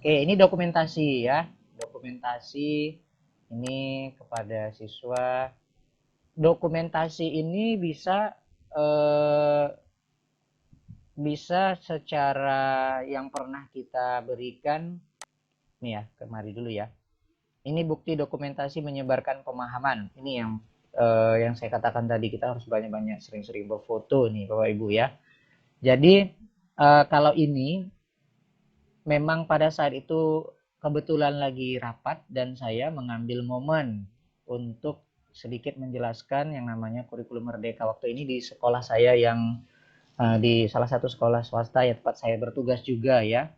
Oke, ini dokumentasi ya, dokumentasi ini kepada siswa. Dokumentasi ini bisa secara yang pernah kita berikan nih ya, kemari dulu ya. Ini bukti dokumentasi menyebarkan pemahaman. Ini yang saya katakan tadi, kita harus banyak-banyak sering-sering berfoto nih Bapak Ibu ya. Jadi Kalau ini memang pada saat itu kebetulan lagi rapat dan saya mengambil momen untuk sedikit menjelaskan yang namanya kurikulum merdeka. Waktu ini di sekolah saya yang di salah satu sekolah swasta ya, tempat saya bertugas juga ya.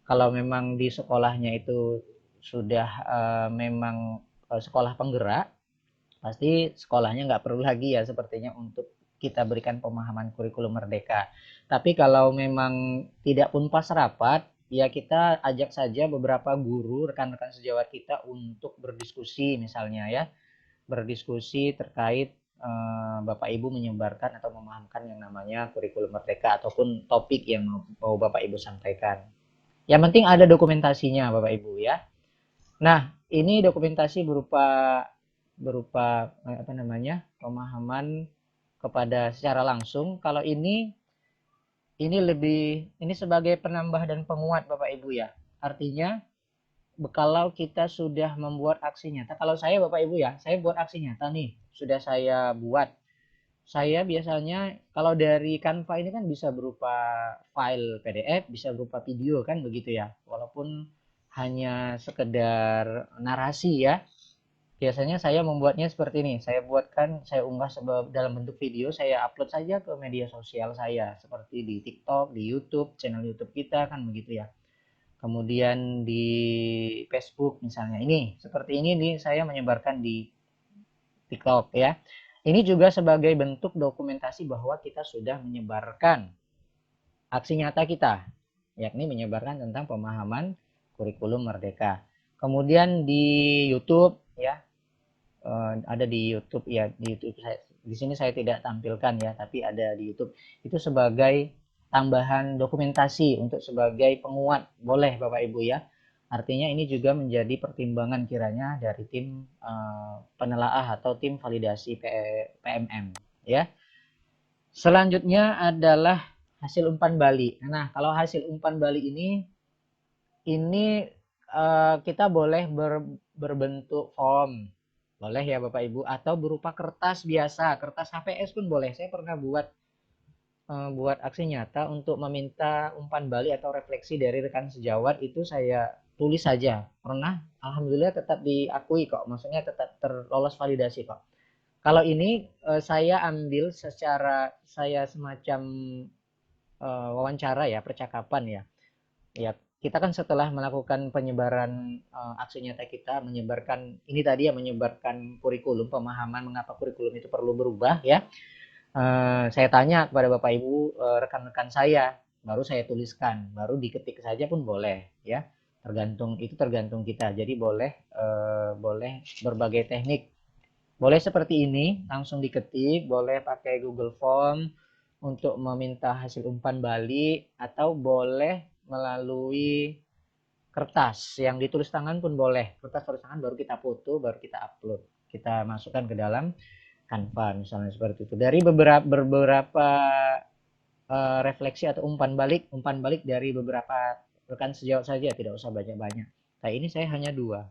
Kalau memang di sekolahnya itu sudah memang sekolah penggerak, pasti sekolahnya nggak perlu lagi ya sepertinya untuk kita berikan pemahaman kurikulum merdeka. Tapi kalau memang tidak pun pas rapat, ya kita ajak saja beberapa guru, rekan-rekan sejawat kita untuk berdiskusi misalnya ya, berdiskusi terkait Bapak Ibu menyebarkan atau memahamkan yang namanya kurikulum merdeka ataupun topik yang mau Bapak Ibu sampaikan. Yang penting ada dokumentasinya Bapak Ibu ya. Nah, ini dokumentasi berupa berupa apa namanya? Pemahaman kepada secara langsung. Kalau ini sebagai penambah dan penguat Bapak Ibu ya. Artinya kalau kita sudah membuat aksi nyata, kalau saya Bapak Ibu ya, saya buat aksi nyata nih, sudah saya buat. Saya biasanya kalau dari Canva ini kan bisa berupa file PDF, bisa berupa video kan begitu ya. Walaupun hanya sekedar narasi ya. Biasanya saya membuatnya seperti ini. Saya unggah dalam bentuk video, saya upload saja ke media sosial saya seperti di TikTok, di YouTube, channel YouTube kita kan begitu ya. Kemudian di Facebook misalnya. Ini seperti ini nih saya menyebarkan di TikTok ya. Ini juga sebagai bentuk dokumentasi bahwa kita sudah menyebarkan aksi nyata kita, yakni menyebarkan tentang pemahaman kurikulum merdeka. Kemudian di YouTube ya, ada di YouTube ya, di YouTube saya, di sini saya tidak tampilkan ya, tapi ada di YouTube. Itu sebagai tambahan dokumentasi untuk sebagai penguat, boleh Bapak Ibu ya. Artinya ini juga menjadi pertimbangan kiranya dari tim penelaah atau tim validasi PMM ya. Selanjutnya adalah hasil umpan balik. Nah, kalau hasil umpan balik ini kita boleh berbentuk form, boleh ya Bapak Ibu, atau berupa kertas biasa, kertas HPS pun boleh. Saya pernah buat aksi nyata untuk meminta umpan balik atau refleksi dari rekan sejawat, itu saya tulis saja. Pernah, alhamdulillah tetap diakui kok, maksudnya tetap terlolos validasi kok. Kalau ini saya ambil secara saya semacam wawancara ya, percakapan ya. Ya, kita kan setelah melakukan penyebaran aksi nyata kita, menyebarkan ini tadi ya, menyebarkan kurikulum, pemahaman mengapa kurikulum itu perlu berubah ya. Saya tanya kepada Bapak Ibu rekan-rekan saya, baru saya tuliskan, baru diketik saja pun boleh ya. Tergantung kita. Jadi boleh berbagai teknik. Boleh seperti ini, langsung diketik, boleh pakai Google Form untuk meminta hasil umpan balik, atau boleh melalui kertas yang ditulis tangan pun boleh. Kertas tulis tangan baru kita foto, baru kita upload. Kita masukkan ke dalam Canva misalnya seperti itu. Dari beberapa refleksi atau umpan balik dari beberapa rekan sejawat saja, tidak usah banyak-banyak. Nah, ini saya hanya dua.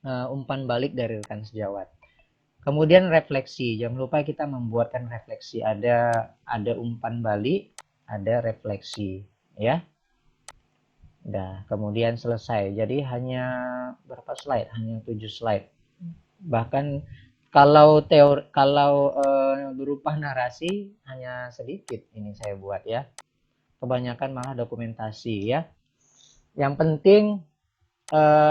Umpan balik dari rekan sejawat. Kemudian refleksi, jangan lupa kita membuatkan refleksi. Ada umpan balik, ada refleksi, ya. Udah, kemudian selesai. Jadi hanya berapa slide? Hanya 7 slide. Bahkan kalau berupa narasi hanya sedikit ini saya buat ya. Kebanyakan malah dokumentasi ya. Yang penting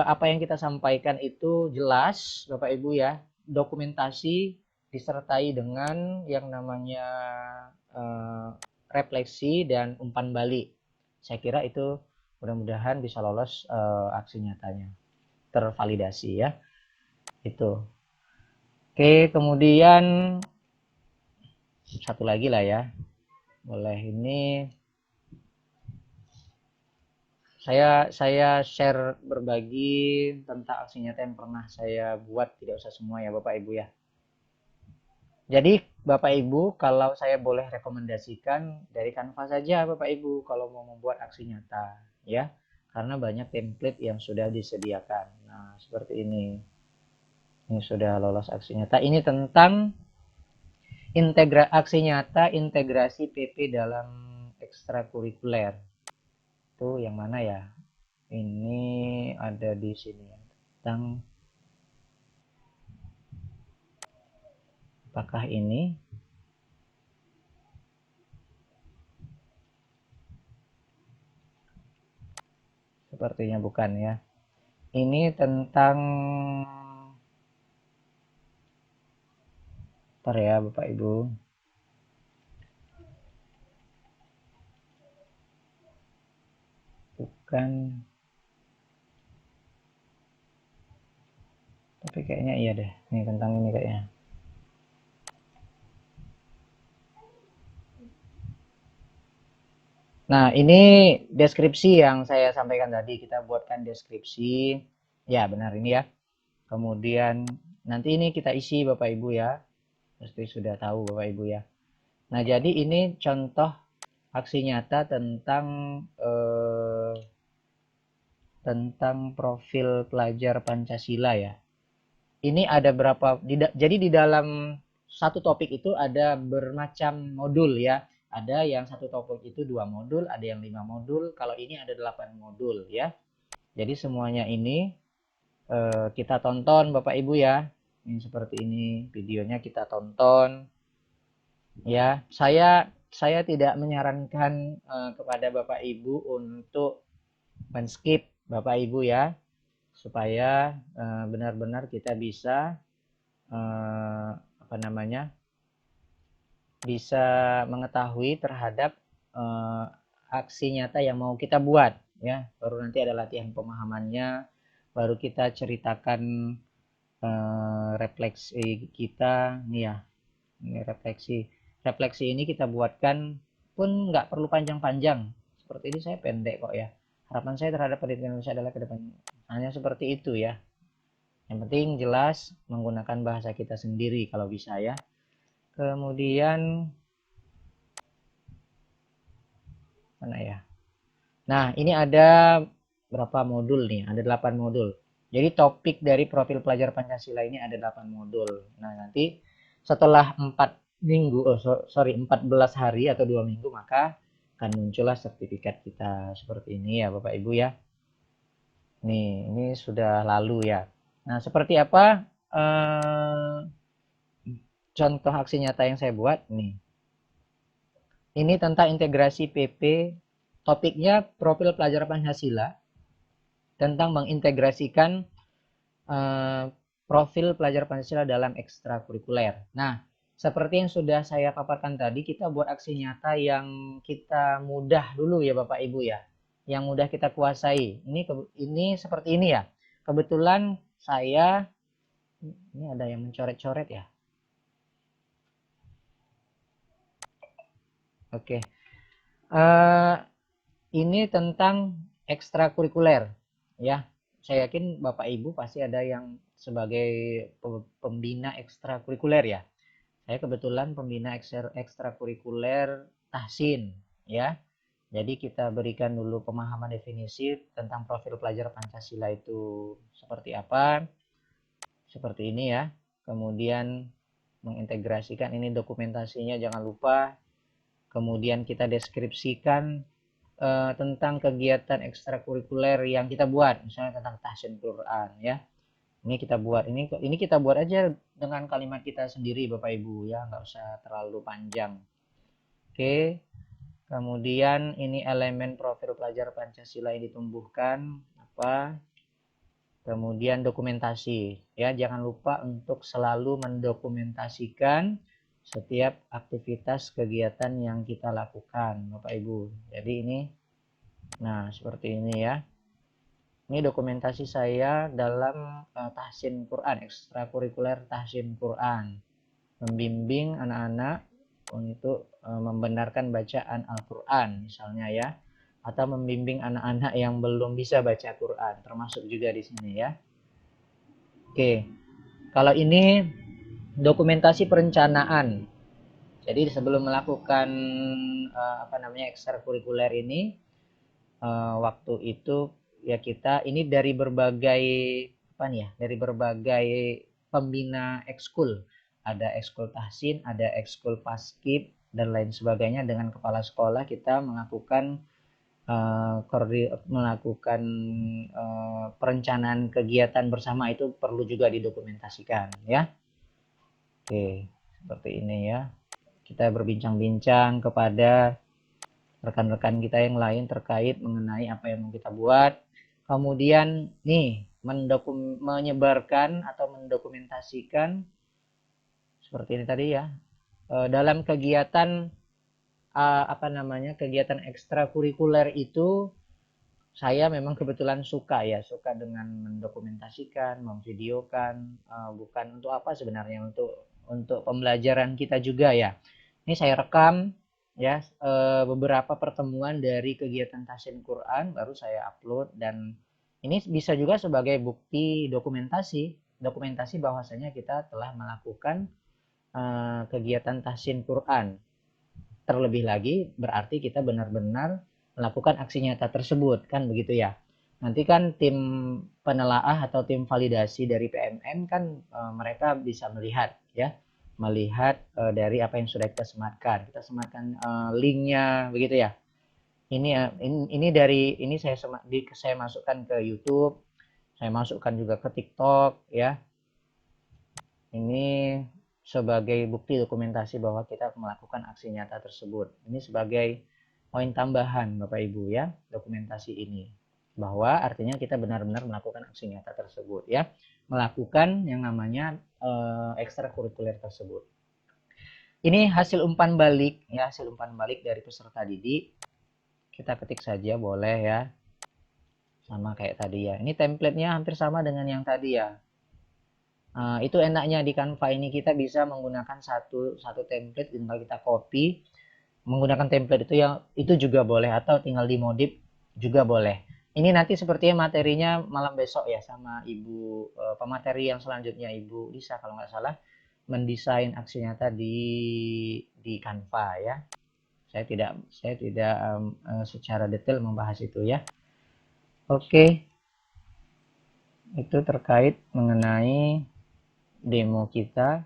apa yang kita sampaikan itu jelas Bapak Ibu ya. Dokumentasi disertai dengan yang namanya refleksi dan umpan balik. Saya kira itu mudah-mudahan bisa lolos aksi nyatanya, tervalidasi ya. Itu. Oke, kemudian satu lagi lah ya. Boleh ini saya share berbagi tentang aksi nyata yang pernah saya buat, tidak usah semua ya Bapak Ibu ya. Jadi Bapak Ibu, kalau saya boleh rekomendasikan dari Canva saja Bapak Ibu kalau mau membuat aksi nyata ya. Karena banyak template yang sudah disediakan. Nah, seperti ini. Ini sudah lolos aksi nyata. Ini tentang Aksi nyata integrasi PP dalam ekstrakurikuler. Itu yang mana ya? Ini ada di sini ya. Tentang apakah ini? Sepertinya bukan ya. Ini tentang, ntar ya Bapak Ibu. Bukan. Tapi kayaknya iya deh. Ini tentang ini kayaknya. Nah, ini deskripsi yang saya sampaikan tadi. Kita buatkan deskripsi. Ya, benar ini ya. Kemudian nanti ini kita isi Bapak Ibu ya. Pasti sudah tahu Bapak Ibu ya. Nah, jadi ini contoh aksi nyata tentang profil pelajar Pancasila ya. Ini ada berapa, jadi di dalam satu topik itu ada bermacam modul ya. Ada yang satu topik itu 2 modul, ada yang 5 modul. Kalau ini ada 8 modul ya. Jadi semuanya ini kita tonton Bapak Ibu ya. Ini seperti ini videonya, kita tonton ya. Saya tidak menyarankan kepada Bapak Ibu untuk men-skip Bapak Ibu ya, supaya benar-benar kita bisa bisa mengetahui terhadap aksi nyata yang mau kita buat ya. Baru nanti ada latihan pemahamannya, baru kita ceritakan refleksi kita nih ya. Ini refleksi ini kita buatkan pun nggak perlu panjang-panjang, seperti ini saya pendek kok ya. Harapan saya terhadap pendidikan Indonesia adalah ke depan hanya seperti itu ya. Yang penting jelas menggunakan bahasa kita sendiri kalau bisa ya. Kemudian mana ya? Nah, ini ada berapa modul nih? Ada 8 modul. Jadi topik dari profil pelajar Pancasila ini ada 8 modul. Nah, nanti setelah 14 hari atau 2 minggu maka akan muncullah sertifikat kita seperti ini ya Bapak Ibu ya. Nih, ini sudah lalu ya. Nah, seperti apa contoh aksi nyata yang saya buat nih. Ini tentang integrasi PP, topiknya profil pelajar Pancasila, tentang mengintegrasikan profil pelajar Pancasila dalam ekstrakurikuler. Nah, seperti yang sudah saya paparkan tadi, kita buat aksi nyata yang kita mudah dulu ya Bapak Ibu ya, yang mudah kita kuasai. Ini seperti ini ya. Kebetulan saya, ini ada yang mencoret-coret ya. Oke. Ini tentang ekstrakurikuler ya. Saya yakin Bapak Ibu pasti ada yang sebagai pembina ekstrakurikuler ya. Saya kebetulan pembina ekstrakurikuler Tahsin ya. Jadi kita berikan dulu pemahaman definisi tentang profil pelajar Pancasila itu seperti apa. Seperti ini ya. Kemudian mengintegrasikan, ini dokumentasinya jangan lupa. Kemudian kita deskripsikan tentang kegiatan ekstrakurikuler yang kita buat, misalnya tentang tahsin Quran ya. Ini kita buat, ini kita buat aja dengan kalimat kita sendiri Bapak Ibu ya, nggak usah terlalu panjang. Oke. Kemudian ini elemen profil pelajar Pancasila yang ditumbuhkan apa? Kemudian dokumentasi ya, jangan lupa untuk selalu mendokumentasikan setiap aktivitas kegiatan yang kita lakukan Bapak Ibu. Jadi ini, nah seperti ini ya. Ini dokumentasi saya dalam tahsin Quran, ekstrakurikuler tahsin Quran, membimbing anak-anak untuk membenarkan bacaan Al-Quran misalnya ya, atau membimbing anak-anak yang belum bisa baca Quran, termasuk juga di sini ya. Oke, kalau ini dokumentasi perencanaan. Jadi sebelum melakukan ekstrakurikuler ini, waktu itu ya kita ini dari berbagai pembina ekskul. ada ekskul tahsin, ada ekskul paskib, dan lain sebagainya. Dengan kepala sekolah kita melakukan perencanaan kegiatan bersama, itu perlu juga didokumentasikan ya. Oke, seperti ini ya. Kita berbincang-bincang kepada rekan-rekan kita yang lain terkait mengenai apa yang mau kita buat. Kemudian nih menyebarkan atau mendokumentasikan seperti ini tadi ya. Dalam kegiatan kegiatan ekstrakurikuler itu saya memang kebetulan suka dengan mendokumentasikan, memvideokan, bukan untuk apa sebenarnya, untuk pembelajaran kita juga ya. Ini saya rekam ya beberapa pertemuan dari kegiatan tahsin Quran, baru saya upload, dan ini bisa juga sebagai bukti dokumentasi bahwasanya kita telah melakukan kegiatan tahsin Quran. Terlebih lagi berarti kita benar-benar melakukan aksi nyata tersebut, kan begitu ya. Nanti kan tim penelaah atau tim validasi dari PMN kan mereka bisa melihat dari apa yang sudah kita sematkan. Kita sematkan linknya begitu ya. Ini saya masukkan ke YouTube, saya masukkan juga ke TikTok ya. Ini sebagai bukti dokumentasi bahwa kita melakukan aksi nyata tersebut. Ini sebagai poin tambahan Bapak Ibu ya, dokumentasi ini. Bahwa artinya kita benar-benar melakukan aksi nyata tersebut ya. Melakukan yang namanya ekstrakurikuler tersebut. Ini hasil umpan balik ya, hasil umpan balik dari peserta didik. Kita ketik saja boleh ya. Sama kayak tadi ya. Ini template-nya hampir sama dengan yang tadi ya. Itu enaknya di Canva ini, kita bisa menggunakan satu template, tinggal kita copy, menggunakan template itu juga boleh, atau tinggal dimodif juga boleh. Ini nanti sepertinya materinya malam besok ya, sama Ibu pemateri yang selanjutnya, Ibu Lisa kalau nggak salah, mendesain aksi nyata di Canva ya. Saya tidak secara detail membahas itu ya. Oke. Itu terkait mengenai demo kita.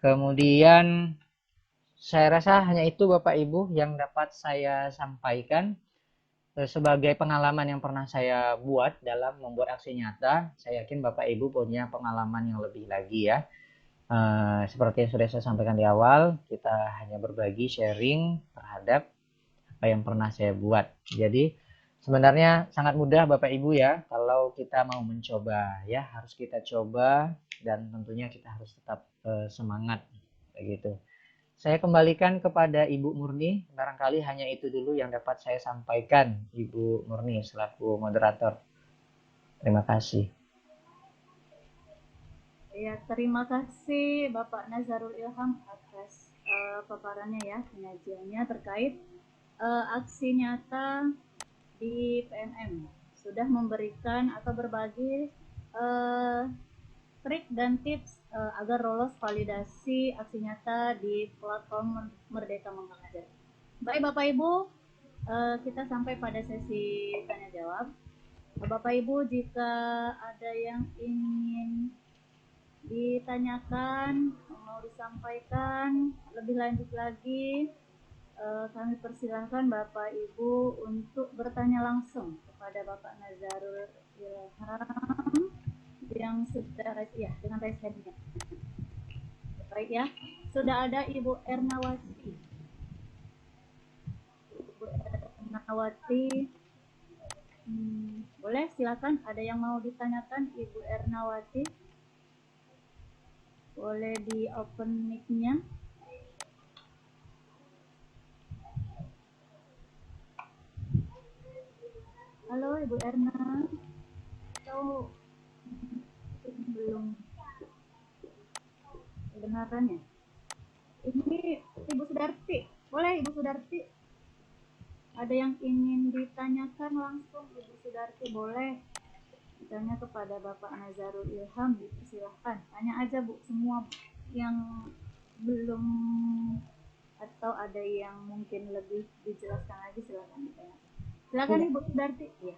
Kemudian saya rasa hanya itu Bapak Ibu yang dapat saya sampaikan sebagai pengalaman yang pernah saya buat dalam membuat aksi nyata. Saya yakin Bapak Ibu punya pengalaman yang lebih lagi ya. Seperti yang sudah saya sampaikan di awal, kita hanya berbagi sharing terhadap apa yang pernah saya buat. Jadi sebenarnya sangat mudah Bapak Ibu ya, kalau kita mau mencoba ya, harus kita coba, dan tentunya kita harus tetap semangat kayak gitu. Saya kembalikan kepada Ibu Murni, barangkali hanya itu dulu yang dapat saya sampaikan Ibu Murni selaku moderator. Terima kasih. Ya, terima kasih Bapak Nazarul Ilham atas paparannya ya, penyajiannya terkait aksi nyata di PMM. Sudah memberikan atau berbagi trik dan tips agar lolos validasi aksi nyata di platform Merdeka Mengajar. Baik Bapak Ibu, kita sampai pada sesi tanya jawab. Bapak Ibu, jika ada yang ingin ditanyakan, mau disampaikan lebih lanjut lagi, kami persilahkan Bapak Ibu untuk bertanya langsung kepada Bapak Nazarul Ilham yang sudah ya dengan raise hand-nya. Baik ya, sudah ada Ibu Ernawati. Ibu Ernawati, boleh silakan, ada yang mau ditanyakan Ibu Ernawati? Boleh di open mic-nya. Halo Ibu Erna. Atau belum kedengarannya? Ini Ibu Sudarti. Boleh Ibu Sudarti? Ada yang ingin ditanyakan langsung Ibu Sudarti, boleh. Tanya kepada Bapak Nazarul Ilham, silahkan tanya aja Bu, semua yang belum atau ada yang mungkin lebih dijelaskan lagi, silahkan ditanya. Silahkan Ibu Sudarti. Ya.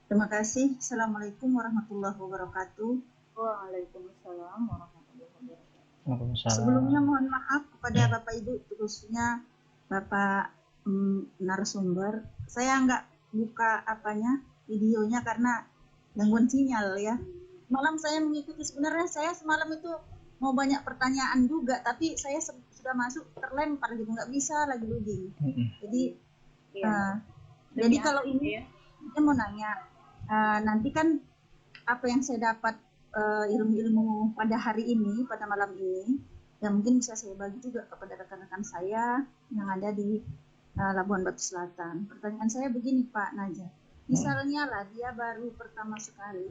Terima kasih. Assalamualaikum warahmatullahi wabarakatuh. Waalaikumsalam warahmatullahi wabarakatuh. Sebelumnya Waalaikumsalam. mohon maaf kepada Bapak Ibu, khususnya Bapak narasumber. Saya nggak buka videonya karena gangguan sinyal ya. Malam saya mengikuti, sebenarnya saya semalam itu mau banyak pertanyaan juga, tapi saya sudah masuk terlempar gitu, nggak bisa lagi loading. Jadi jadi kalau ini saya mau nanya, nanti kan apa yang saya dapat ilmu-ilmu pada hari ini, pada malam ini, yang mungkin bisa saya bagi juga kepada rekan-rekan saya yang ada di Labuan Batu Selatan. Pertanyaan saya begini Pak Naja, misalnya lah dia baru pertama sekali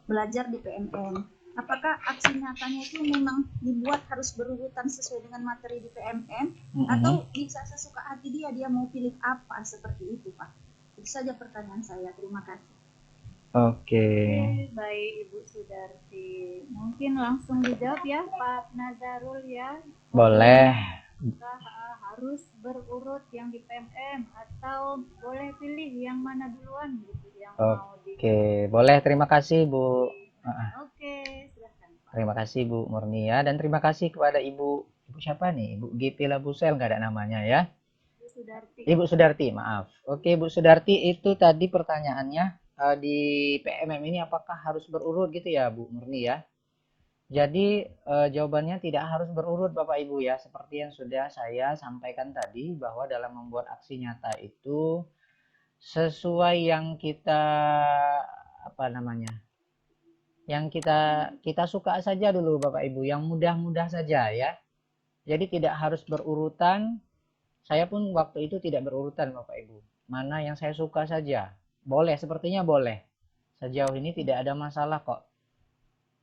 belajar di PMM, apakah aksi nyatanya itu memang dibuat harus berurutan sesuai dengan materi di PMM, atau bisa sesuka hati dia mau pilih apa, seperti itu Pak? Itu saja pertanyaan saya, terima kasih. Oke. Baik Ibu Sudarti, mungkin langsung dijawab ya Pak Nazarul ya. Boleh. Harus berurut yang di PMM atau boleh pilih yang mana duluan gitu yang mau di. Oke, boleh. Terima kasih Bu. Oke, silahkan Pak. Terima kasih Bu Murnia, dan terima kasih kepada Ibu siapa nih? Ibu GP Labusel, nggak ada namanya ya? Ibu Sudarti, maaf. Oke, Bu Sudarti, itu tadi pertanyaannya di PMM ini apakah harus berurut gitu ya Bu Murni ya? Jadi jawabannya tidak harus berurut Bapak Ibu ya, seperti yang sudah saya sampaikan tadi, bahwa dalam membuat aksi nyata itu sesuai yang kita yang kita suka saja dulu Bapak Ibu, yang mudah-mudah saja ya. Jadi tidak harus berurutan. Saya pun waktu itu tidak berurutan Bapak Ibu. Mana yang saya suka saja. Boleh, sepertinya boleh. Sejauh ini tidak ada masalah kok.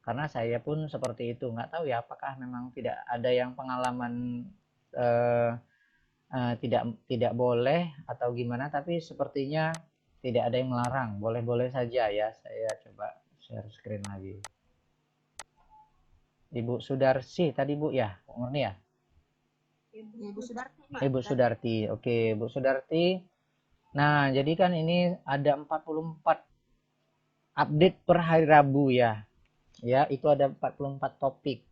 Karena saya pun seperti itu. Nggak tahu ya apakah memang tidak ada yang pengalaman tidak boleh atau gimana. Tapi sepertinya tidak ada yang melarang. Boleh-boleh saja ya. Saya coba share screen lagi. Ibu Sudarsi tadi Bu ya? Murni ya? Ibu Sudarti. Ibu Sudarti. Oke, Bu Sudarti. Nah, jadi kan ini ada 44 update per hari Rabu ya. Ya, itu ada 44 topik.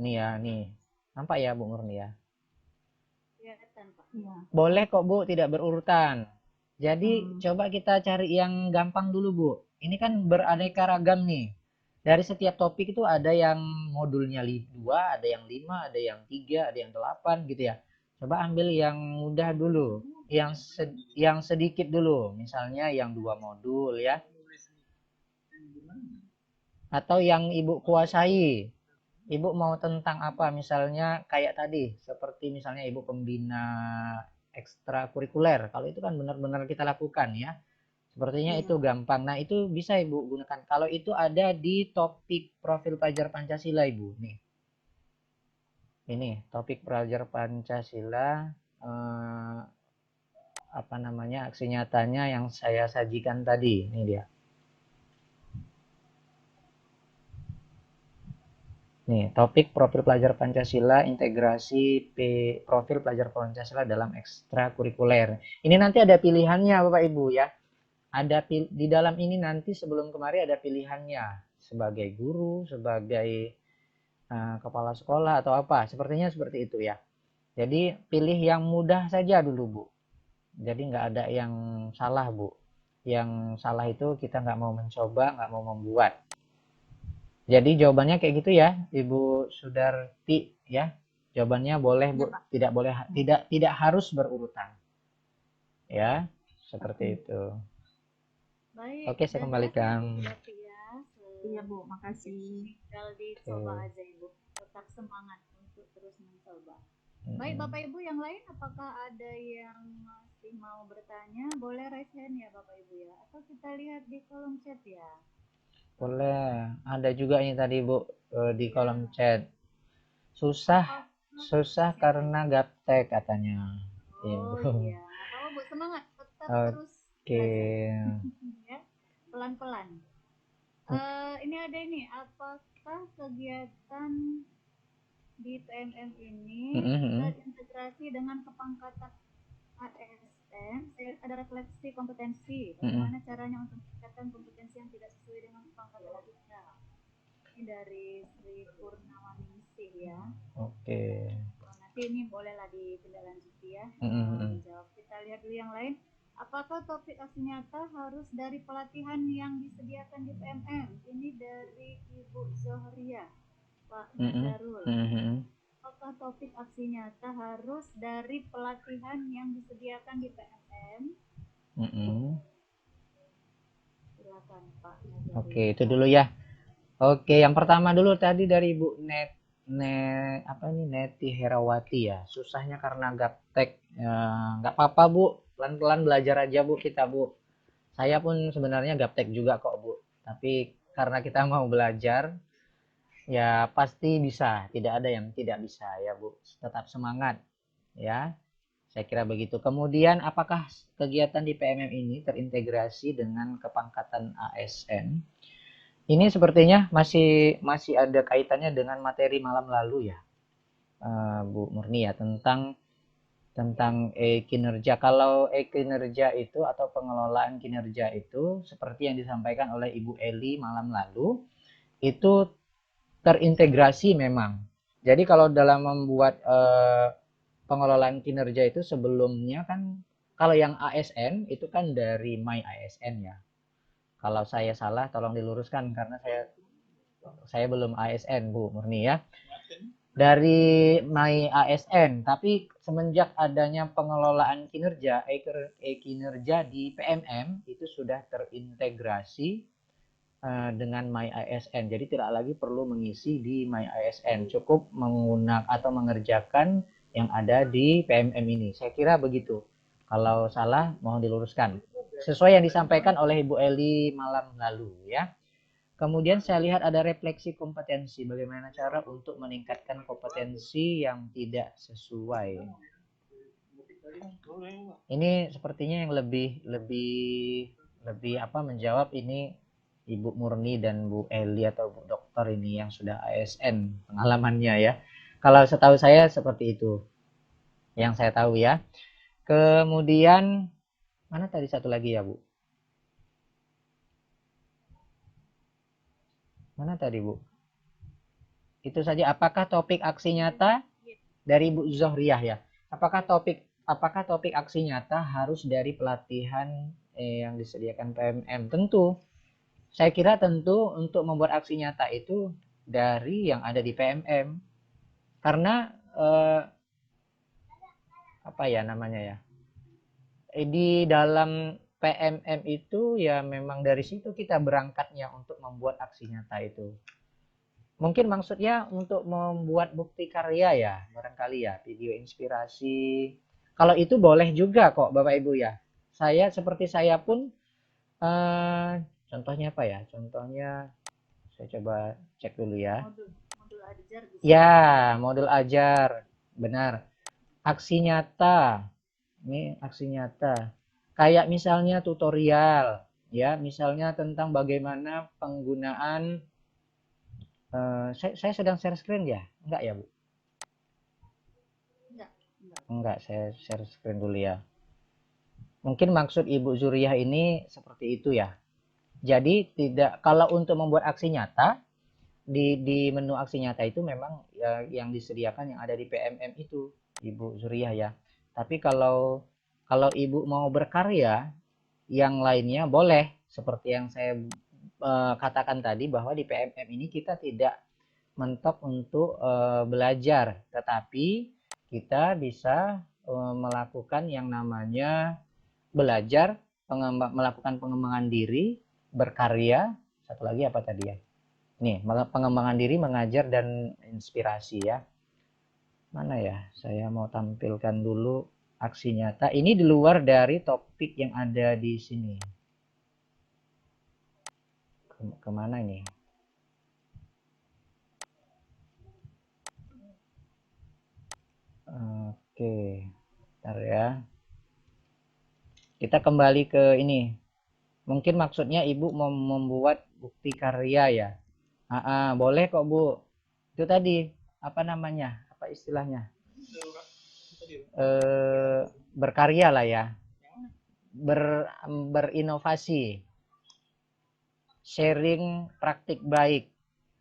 Nih ya, nih. Nampak ya Bu Murni ya? Boleh kok Bu, tidak berurutan. Jadi coba kita cari yang gampang dulu Bu. Ini kan beraneka ragam nih. Dari setiap topik itu ada yang modulnya 2, ada yang 5, ada yang 3, ada yang 8 gitu ya. Coba ambil yang mudah dulu, yang sedikit dulu, misalnya yang 2 modul ya. Atau yang Ibu kuasai. Ibu mau tentang apa? Misalnya kayak tadi, seperti misalnya Ibu pembina ekstrakurikuler. Kalau itu kan benar-benar kita lakukan ya. Sepertinya itu gampang. Nah, itu bisa Ibu gunakan. Kalau itu ada di topik profil pelajar Pancasila, Ibu. Nih. Ini topik pelajar Pancasila, aksi nyatanya yang saya sajikan tadi. Ini dia. Nih, topik profil pelajar Pancasila, integrasi profil pelajar Pancasila dalam ekstrakurikuler. Ini nanti ada pilihannya Bapak Ibu ya. Di dalam ini nanti sebelum kemarin ada pilihannya sebagai guru, sebagai kepala sekolah atau apa. Sepertinya seperti itu ya. Jadi pilih yang mudah saja dulu Bu. Jadi nggak ada yang salah Bu. Yang salah itu kita nggak mau mencoba, nggak mau membuat. Jadi jawabannya kayak gitu ya, Ibu Sudarti ya. Jawabannya boleh Bu, tidak boleh, tidak harus berurutan. Ya, seperti itu. Baik. Oke, saya kembalikan. Iya Bu, makasih. Tinggal dicoba aja Ibu. Tetap semangat untuk terus mencoba. Baik Bapak Ibu yang lain, apakah ada yang masih mau bertanya? Boleh raise hand ya Bapak Ibu ya. Atau kita lihat di kolom chat ya. Boleh. Ada juga ini tadi Bu di kolom chat. Susah karena gaptek katanya. Iya. Apa Bu, semangat tetap terus. Oke. Ya, pelan-pelan. Ini ada ini, apakah kegiatan di PMM ini terintegrasi dengan kepangkatan ASN? Ada refleksi kompetensi. Bagaimana caranya untuk meningkatkan kompetensi yang tidak sesuai dengan kepangkatan kita? Ini dari Sri Purnawaningsih ya. Oke. Nanti ini bolehlah ditindaklanjuti ya. Mm-mm. Dijawab. Kita lihat dulu yang lain. Apakah topik aksi nyata harus dari pelatihan yang disediakan di PMM? Ini dari Ibu Zohria, Pak Mm-mm. Nazarul. Mm-mm. Apakah topik aksi nyata harus dari pelatihan yang disediakan di PMM? Mm-mm. Silakan Pak Nazarul. Oke, itu dulu ya. Oke, yang pertama dulu tadi dari Bu Neti Herawati ya. Susahnya karena gaptek. Ya, nggak apa-apa Bu, pelan-pelan belajar aja Bu kita Bu. Saya pun sebenarnya gaptek juga kok Bu. Tapi karena kita mau belajar, ya pasti bisa. Tidak ada yang tidak bisa ya Bu. Tetap semangat ya. Saya kira begitu. Kemudian apakah kegiatan di PMM ini terintegrasi dengan kepangkatan ASN? Ini sepertinya masih ada kaitannya dengan materi malam lalu ya, Bu Murni ya, tentang kinerja. Kalau kinerja itu atau pengelolaan kinerja itu seperti yang disampaikan oleh Ibu Eli malam lalu, itu terintegrasi memang. Jadi kalau dalam membuat pengelolaan kinerja itu sebelumnya kan, kalau yang ASN itu kan dari My ASN ya. Kalau saya salah tolong diluruskan karena saya belum ASN Bu Murni ya. Dari My ASN, tapi semenjak adanya pengelolaan kinerja kinerja di PMM itu sudah terintegrasi dengan My ASN. Jadi tidak lagi perlu mengisi di My ASN, cukup menggunakan atau mengerjakan yang ada di PMM ini. Saya kira begitu. Kalau salah mohon diluruskan. Sesuai yang disampaikan oleh Ibu Eli malam lalu ya. Kemudian saya lihat ada refleksi kompetensi. Bagaimana cara untuk meningkatkan kompetensi yang tidak sesuai. Ini sepertinya yang lebih apa menjawab ini Ibu Murni dan Bu Eli atau Bu Dokter ini yang sudah ASN pengalamannya ya. Kalau setahu saya seperti itu. Yang saya tahu ya. Kemudian mana tadi satu lagi ya Bu? Mana tadi Bu? Itu saja. Apakah topik aksi nyata dari Bu Zohriyah ya? Apakah topik aksi nyata harus dari pelatihan yang disediakan PMM? Tentu. Saya kira tentu untuk membuat aksi nyata itu dari yang ada di PMM. Karena apa ya namanya ya? Di dalam PMM itu ya memang dari situ kita berangkatnya untuk membuat aksi nyata itu. Mungkin maksudnya untuk membuat bukti karya ya, barangkali ya, video inspirasi. Kalau itu boleh juga kok Bapak Ibu ya. Seperti saya pun contohnya apa ya? Contohnya saya coba cek dulu ya. Modul ajar bisa. Ya, modul ajar. Benar. Aksi nyata. Ini aksi nyata. Kayak misalnya tutorial ya, misalnya tentang bagaimana penggunaan saya sedang share screen ya? Enggak ya, Bu? Enggak, saya share screen dulu ya. Mungkin maksud Ibu Zuriyah ini seperti itu ya. Jadi tidak, kalau untuk membuat aksi nyata di menu aksi nyata itu memang ya, yang disediakan yang ada di PMM itu, Ibu Zuriyah ya. Tapi kalau Ibu mau berkarya yang lainnya boleh, seperti yang saya katakan tadi bahwa di PMM ini kita tidak mentok untuk belajar, tetapi kita bisa melakukan yang namanya belajar, melakukan pengembangan diri, berkarya, satu lagi apa tadi ya? Nih, pengembangan diri, mengajar dan inspirasi ya. Mana ya? Saya mau tampilkan dulu aksi nyata. Ini di luar dari topik yang ada di sini. Kemana ini? Oke, bentar ya. Kita kembali ke ini. Mungkin maksudnya Ibu mau membuat bukti karya ya. Boleh kok Bu. Itu tadi apa namanya? Apa istilahnya? Berkarya lah ya. Berinovasi. Sharing praktik baik.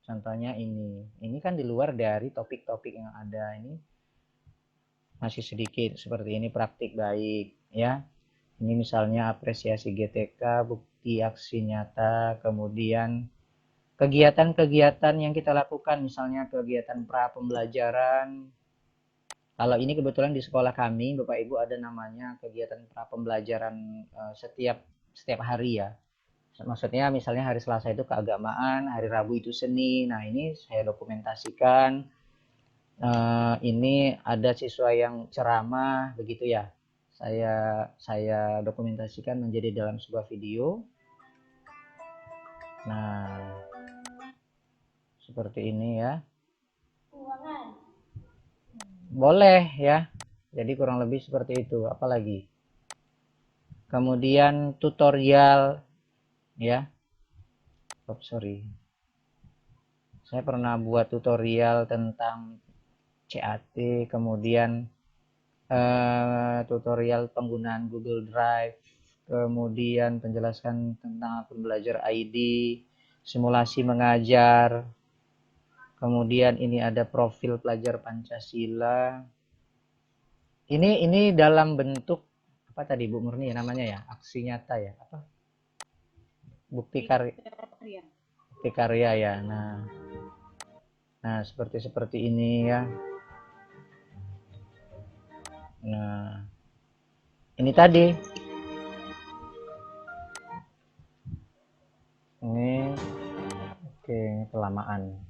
Contohnya ini kan di luar dari topik-topik yang ada, ini masih sedikit seperti ini, praktik baik ya. Ini misalnya apresiasi GTK, bukti aksi nyata, kemudian kegiatan-kegiatan yang kita lakukan, misalnya kegiatan pra pembelajaran. Kalau ini kebetulan di sekolah kami, Bapak Ibu, ada namanya kegiatan pra pembelajaran setiap hari ya. Maksudnya misalnya hari Selasa itu keagamaan, hari Rabu itu seni. Nah, ini saya dokumentasikan. Ini ada siswa yang ceramah begitu ya. Saya dokumentasikan menjadi dalam sebuah video. Nah, seperti ini ya. Boleh ya. Jadi kurang lebih seperti itu. Apalagi? Kemudian tutorial ya. Oh, sorry. Saya pernah buat tutorial tentang CAT, kemudian tutorial penggunaan Google Drive, kemudian penjelasan tentang akun belajar ID, simulasi mengajar, kemudian ini ada profil pelajar Pancasila. Ini dalam bentuk apa tadi Bu Murni namanya ya? Aksi nyata ya? Apa? Bukti karya ya. Nah, seperti ini ya. Nah, ini tadi. Ini oke, kelamaan.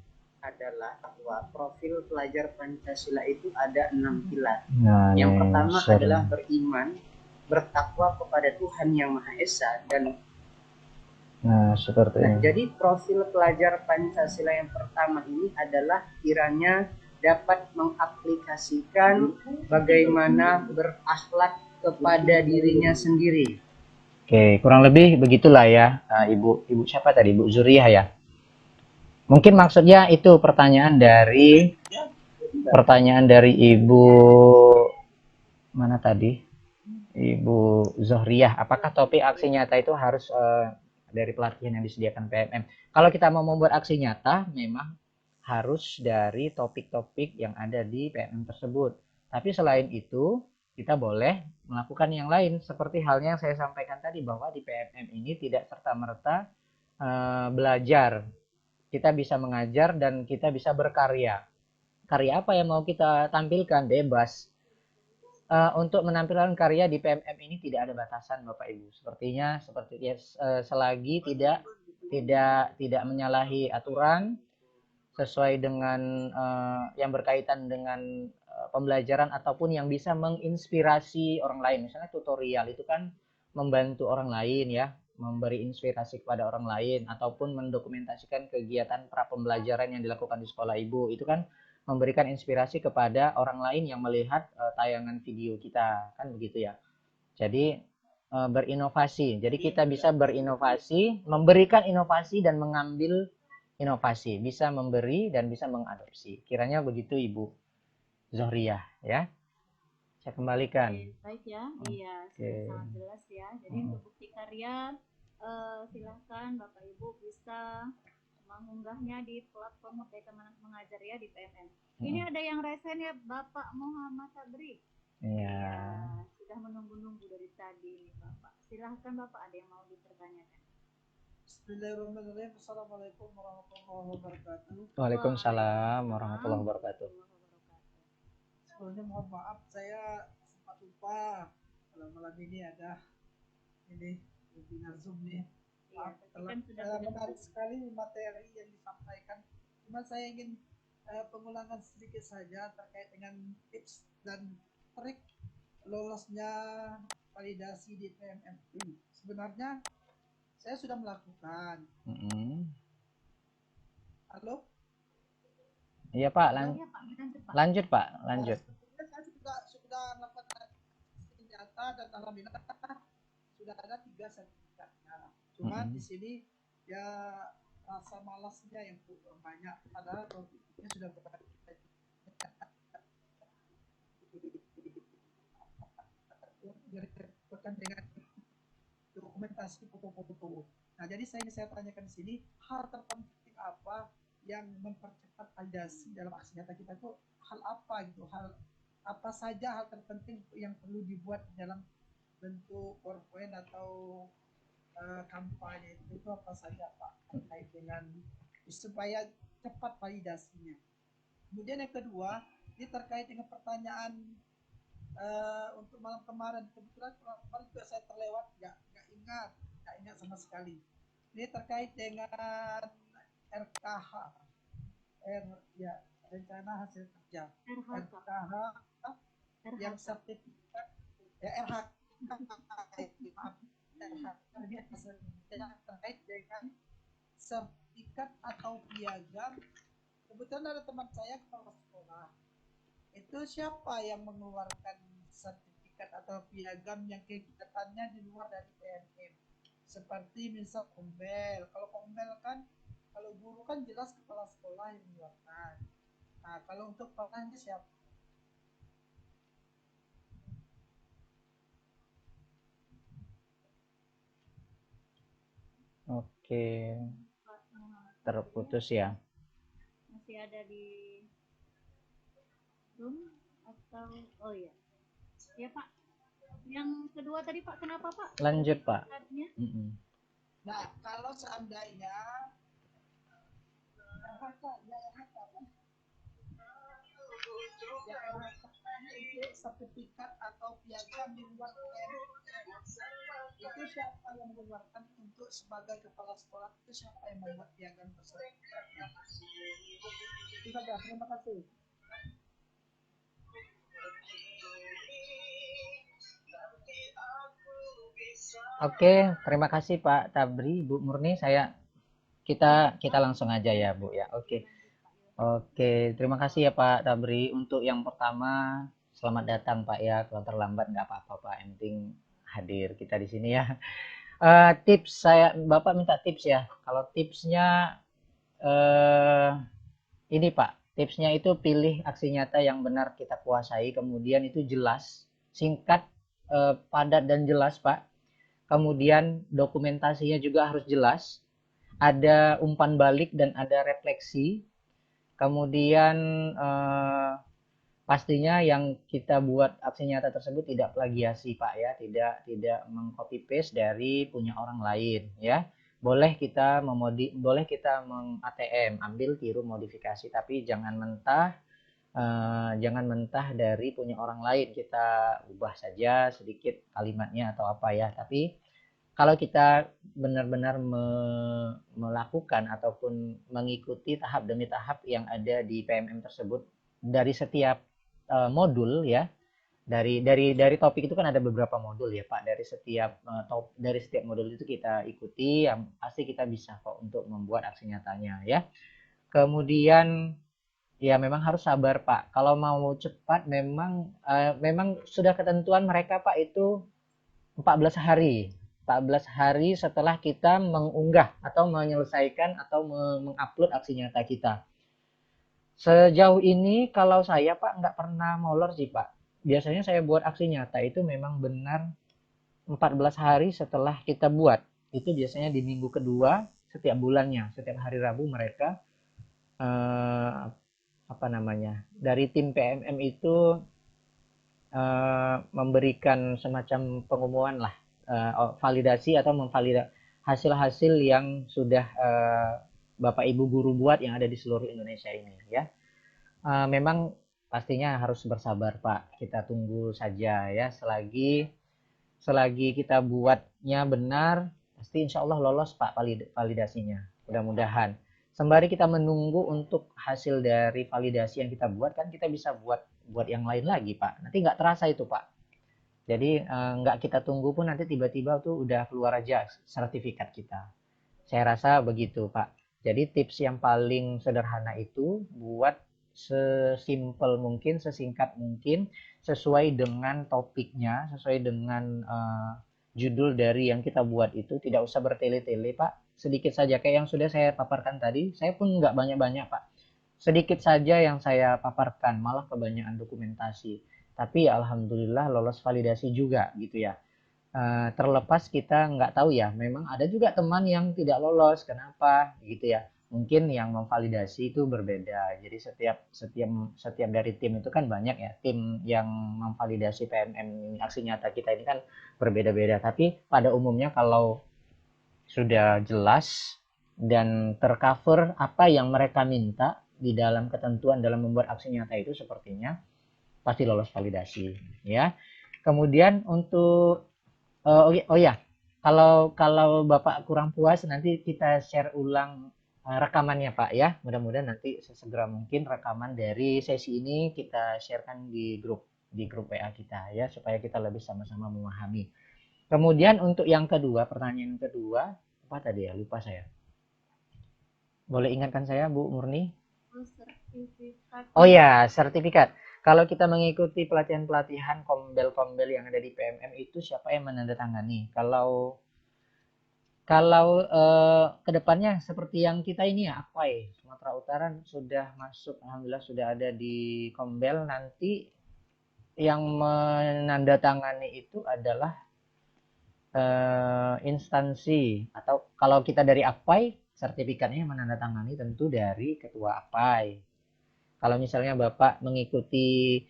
Adalah bahwa profil pelajar Pancasila itu ada 6 pilar. Nah, Yang pertama adalah beriman, bertakwa kepada Tuhan Yang Maha Esa dan seperti ini. jadi profil pelajar Pancasila yang pertama ini adalah kiranya dapat mengaplikasikan bagaimana berakhlak kepada dirinya sendiri. Oke, kurang lebih begitulah ya, Ibu siapa tadi? Ibu Zuriyah ya. Mungkin maksudnya itu pertanyaan dari Ibu mana tadi? Ibu Zohriyah. Apakah topik aksi nyata itu harus dari pelatihan yang disediakan PMM? Kalau kita mau membuat aksi nyata, memang harus dari topik-topik yang ada di PMM tersebut. Tapi selain itu, kita boleh melakukan yang lain. Seperti halnya yang saya sampaikan tadi, bahwa di PMM ini tidak serta-merta belajar. Kita bisa mengajar dan kita bisa berkarya. Karya apa yang mau kita tampilkan? Bebas. Untuk menampilkan karya di PMM ini tidak ada batasan, Bapak Ibu. Sepertinya selagi tidak menyalahi aturan, sesuai dengan yang berkaitan dengan pembelajaran ataupun yang bisa menginspirasi orang lain. Misalnya tutorial itu kan membantu orang lain ya, memberi inspirasi kepada orang lain, ataupun mendokumentasikan kegiatan pra pembelajaran yang dilakukan di sekolah Ibu. Itu kan memberikan inspirasi kepada orang lain yang melihat tayangan video kita, kan begitu ya. Jadi berinovasi. Jadi kita bisa berinovasi, memberikan inovasi dan mengambil inovasi, bisa memberi dan bisa mengadopsi. Kiranya begitu Ibu Zohriyah ya. Saya kembalikan. Baik ya, iya sudah sangat jelas ya. Jadi untuk bukti karya silahkan Bapak Ibu bisa mengunggahnya di platform Merdeka Mengajar ya di PMM. Ini ada yang resen ya Bapak Muhammad Sabri. Iya. Sudah menunggu-nunggu dari tadi nih Bapak. Silahkan Bapak, ada yang mau dipertanyakan. Bismillahirrahmanirrahim. Assalamualaikum warahmatullahi wabarakatuh. Waalaikumsalam warahmatullahi wabarakatuh. Sebelumnya mohon maaf saya sempat lupa kalau malam ini ada ini webinar Zoom nih. Maaf, menarik sekali materi yang disampaikan. Cuma saya ingin pengulangan sedikit saja terkait dengan tips dan trik lolosnya validasi di PMM. Sebenarnya saya sudah melakukan. Halo? Iya Pak, lanjut Pak, lanjut. Saya sudah melakukan senjata dan alhamdulillah sudah ada 3 sertifikatnya. Cuma di sini ya rasa malasnya yang banyak, padahal produknya sudah berkaitan dengan dokumentasi foto-foto. Nah, jadi saya tanyakan di sini hal terpenting apa yang mempercepat validasi dalam aksi nyata kita itu hal apa gitu, hal apa saja hal terpenting yang perlu dibuat dalam bentuk PowerPoint atau kampanye itu apa saja Pak terkait dengan supaya cepat validasinya. Kemudian yang kedua, ini terkait dengan pertanyaan untuk malam kemarin. Kebetulan kemarin juga saya terlewat, nggak ingat sama sekali. Ini terkait dengan RKH, ya rencana hasil kerja. RKH yang sertifikat, ya RH, maaf, terkait dengan sertifikat atau piagam. Kebetulan ada teman saya kepala sekolah, itu siapa yang mengeluarkan sertifikat atau piagam yang kegiatannya di luar dari PMM, seperti misal Kombel. Kalau Kombel kan, kalau guru kan jelas kepala sekolah yang mengeluarkan. Nah, kalau untuk pelangnya siapa? Oke, terputus ya. Masih ada di Zoom atau oh ya. Ya Pak. Yang kedua tadi Pak, kenapa Pak? Lanjut Pak. Nah, kalau seandainya itu sertifikat atau piagam di luar itu siapa yang mengeluarkan untuk sebagai kepala sekolah, itu siapa yang membuat piagam tersebut? Itu saja, terima kasih. Oke, terima kasih Pak Tabri, Bu Murni. Kita langsung aja ya Bu ya. Oke, terima kasih ya Pak Tabri. Untuk yang pertama, selamat datang Pak ya. Kalau terlambat nggak apa-apa Pak. Yang penting hadir kita di sini ya. Tips Bapak minta tips ya. Kalau tipsnya ini Pak, tipsnya itu pilih aksi nyata yang benar kita kuasai. Kemudian itu jelas, singkat, padat dan jelas Pak. Kemudian dokumentasinya juga harus jelas, ada umpan balik dan ada refleksi. Kemudian pastinya yang kita buat aksi nyata tersebut tidak plagiasi Pak ya, tidak mengcopy paste dari punya orang lain ya. Boleh kita meng-ATM, ambil tiru modifikasi, tapi jangan mentah dari punya orang lain, kita ubah saja sedikit kalimatnya atau apa ya. Tapi kalau kita benar-benar melakukan ataupun mengikuti tahap demi tahap yang ada di PMM tersebut dari setiap modul ya, dari topik itu kan ada beberapa modul ya Pak, dari setiap modul itu kita ikuti, yang pasti kita bisa kok untuk membuat aksi nyatanya ya. Kemudian ya memang harus sabar Pak. Kalau mau cepat memang sudah ketentuan mereka Pak itu 14 hari. 14 hari setelah kita mengunggah atau menyelesaikan atau mengupload aksi nyata kita. Sejauh ini kalau saya Pak nggak pernah molor sih Pak. Biasanya saya buat aksi nyata itu memang benar 14 hari setelah kita buat. Itu biasanya di minggu kedua setiap bulannya. Setiap hari Rabu mereka dari tim PMM itu memberikan semacam pengumuman lah, validasi atau memvalidasi hasil-hasil yang sudah Bapak Ibu guru buat yang ada di seluruh Indonesia ini ya. Memang pastinya harus bersabar Pak, kita tunggu saja ya, selagi kita buatnya benar pasti insya Allah lolos Pak validasinya, mudah-mudahan. Sembari kita menunggu untuk hasil dari validasi yang kita buat, kan kita bisa buat yang lain lagi Pak, nanti nggak terasa itu Pak. Jadi nggak kita tunggu pun nanti tiba-tiba tuh udah keluar aja sertifikat kita. Saya rasa begitu Pak. Jadi tips yang paling sederhana itu buat sesimpel mungkin, sesingkat mungkin, sesuai dengan topiknya, sesuai dengan judul dari yang kita buat itu. Tidak usah bertele-tele Pak, sedikit saja kayak yang sudah saya paparkan tadi. Saya pun nggak banyak-banyak Pak, sedikit saja yang saya paparkan, malah kebanyakan dokumentasi. Tapi ya alhamdulillah lolos validasi juga gitu ya. Terlepas kita nggak tahu ya, memang ada juga teman yang tidak lolos, kenapa gitu ya. mungkin yang memvalidasi itu berbeda. Jadi setiap dari tim itu kan banyak ya. Tim yang memvalidasi PMM aksi nyata kita ini kan berbeda-beda. Tapi pada umumnya kalau sudah jelas dan tercover apa yang mereka minta di dalam ketentuan dalam membuat aksi nyata itu, sepertinya pasti lolos validasi ya. Kemudian untuk oh ya, kalau Bapak kurang puas nanti kita share ulang rekamannya Pak ya. Mudah-mudahan nanti sesegera mungkin rekaman dari sesi ini kita sharekan di grup WA kita ya, supaya kita lebih sama-sama memahami. Kemudian untuk yang kedua, pertanyaan kedua apa tadi ya? Lupa saya. Boleh ingatkan saya Bu Murni? Sertifikat. Oh ya, sertifikat. Kalau kita mengikuti pelatihan-pelatihan kombel-kombel yang ada di PMM itu, siapa yang menandatangani? Kalau kedepannya seperti yang kita ini ya, Akwai Sumatera Utara sudah masuk, alhamdulillah sudah ada di kombel. Nanti yang menandatangani itu adalah instansi, atau kalau kita dari Akwai, sertifikatnya yang menandatangani tentu dari ketua Akwai. Kalau misalnya Bapak mengikuti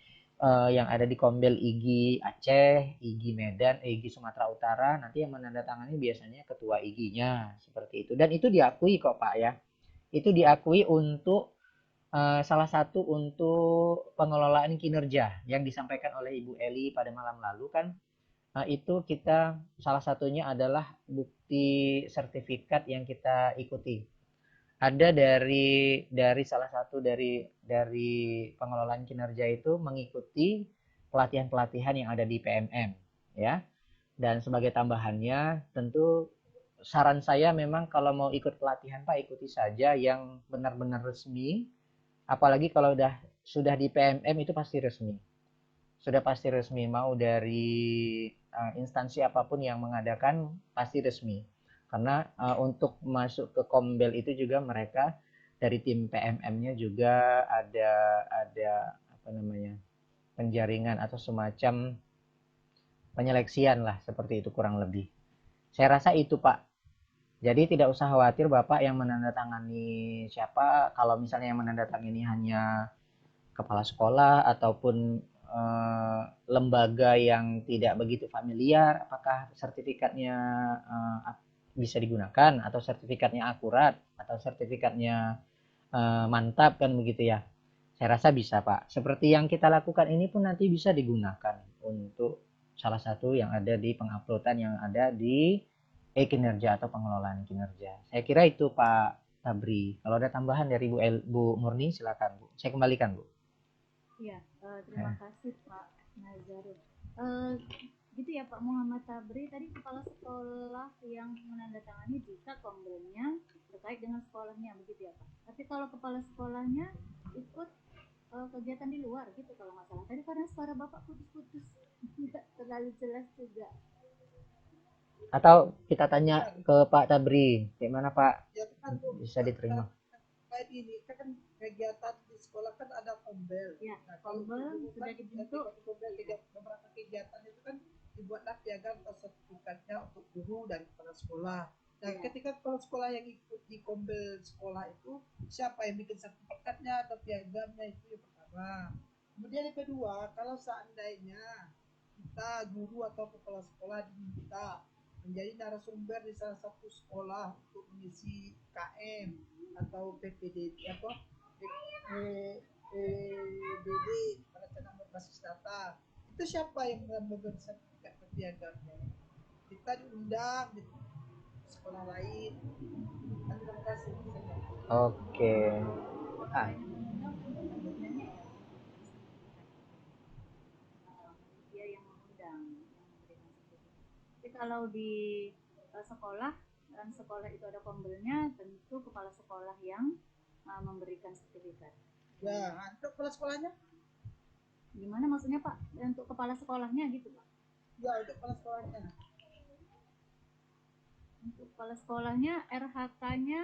yang ada di Kombel IGI Aceh, IGI Medan, IGI Sumatera Utara, nanti yang menandatangani biasanya ketua IGI-nya, seperti itu. Dan itu diakui kok Pak ya. Itu diakui untuk salah satu untuk pengelolaan kinerja yang disampaikan oleh Ibu Eli pada malam lalu kan. Itu kita salah satunya adalah bukti sertifikat yang kita ikuti. Ada dari salah satu dari pengelolaan kinerja itu mengikuti pelatihan-pelatihan yang ada di PMM ya. Dan sebagai tambahannya, tentu saran saya memang kalau mau ikut pelatihan Pak, ikuti saja yang benar-benar resmi. Apalagi kalau sudah di PMM itu pasti resmi. Sudah pasti resmi, mau dari instansi apapun yang mengadakan pasti resmi. Karena untuk masuk ke Kombel itu juga mereka dari tim PMM-nya juga ada apa namanya, penjaringan atau semacam penyeleksian lah, seperti itu kurang lebih. Saya rasa itu Pak. Jadi tidak usah khawatir Bapak yang menandatangani siapa. Kalau misalnya yang menandatangani hanya kepala sekolah ataupun lembaga yang tidak begitu familiar, apakah sertifikatnya bisa digunakan, atau sertifikatnya akurat, atau sertifikatnya mantap kan begitu ya. Saya rasa bisa Pak. Seperti yang kita lakukan ini pun nanti bisa digunakan untuk salah satu yang ada di penguploadan yang ada di kinerja atau pengelolaan kinerja. Saya kira itu Pak Tabri. Kalau ada tambahan dari Bu Murni silakan Bu. Saya kembalikan Bu. Iya, terima kasih Pak Nazarul. Gitu ya Pak Muhammad Tabri, tadi kepala sekolah yang menandatangani jika kombelnya terkait dengan sekolahnya, begitu ya Pak. Tapi kalau kepala sekolahnya ikut kegiatan di luar gitu kalau nggak salah. Tadi karena suara Bapak putus-putus, nggak terlalu jelas juga. Atau kita tanya ke Pak Tabri, gimana Pak? Ya kan Bu, Bisa diterima. kayak ini kan kegiatan di sekolah kan ada kombel. Ya, Nah, kalau kombel dulu sudah kan dibentuk. beberapa kegiatan itu kan dibuatlah piagam atau sertifikatnya untuk guru dan kepala sekolah. Nah, Ya. ketika kepala sekolah yang ikut di kombel sekolah itu, siapa yang bikin sertifikatnya atau piagamnya, itu yang pertama. Kemudian yang kedua, kalau seandainya kita guru atau kepala sekolah diminta menjadi narasumber di salah satu sekolah untuk mengisi KM atau PPD apa PBD, perencanaan berbasis data, itu siapa yang memberi sertifikat piagamnya? Kita diundang di sekolah lain. Terima kasih. Oke. Dia yang mengundang, yang memberikan sertifikat. Tapi kalau di sekolah, dalam sekolah itu ada kombelnya, tentu kepala sekolah yang memberikan sertifikat. Ya, untuk kepala sekolahnya? Gimana maksudnya Pak? Untuk kepala sekolahnya gitu Pak? Ya, untuk kepala sekolahnya. Untuk kepala sekolahnya, RHK-nya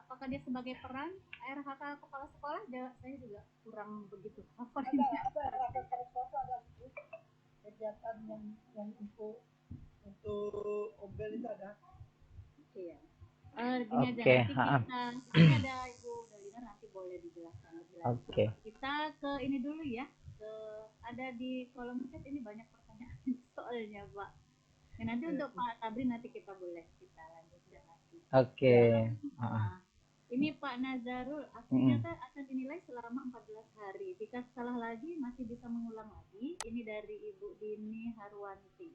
apakah dia sebagai peran RHK kepala sekolah? Saya juga kurang begitu hafal. Ada RHK kepala sekolah, ada kegiatan yang untuk kombel itu ada. Iya. Gini aja, Oke, nanti kita ini ada Ibu Dalina, nanti boleh dijelaskan lebih lanjut. oke. Kita ke ini dulu ya, ke ada di kolom chat ini banyak pertanyaan soalnya Pak. Ya, nanti untuk Pak Tabri nanti kita boleh kita lanjutkan lagi. Oke. Nah, ini Pak Nazarul, aksi nyata akan dinilai selama 14 hari. Jika salah lagi masih bisa mengulang lagi. Ini dari Ibu Dini Harwanti.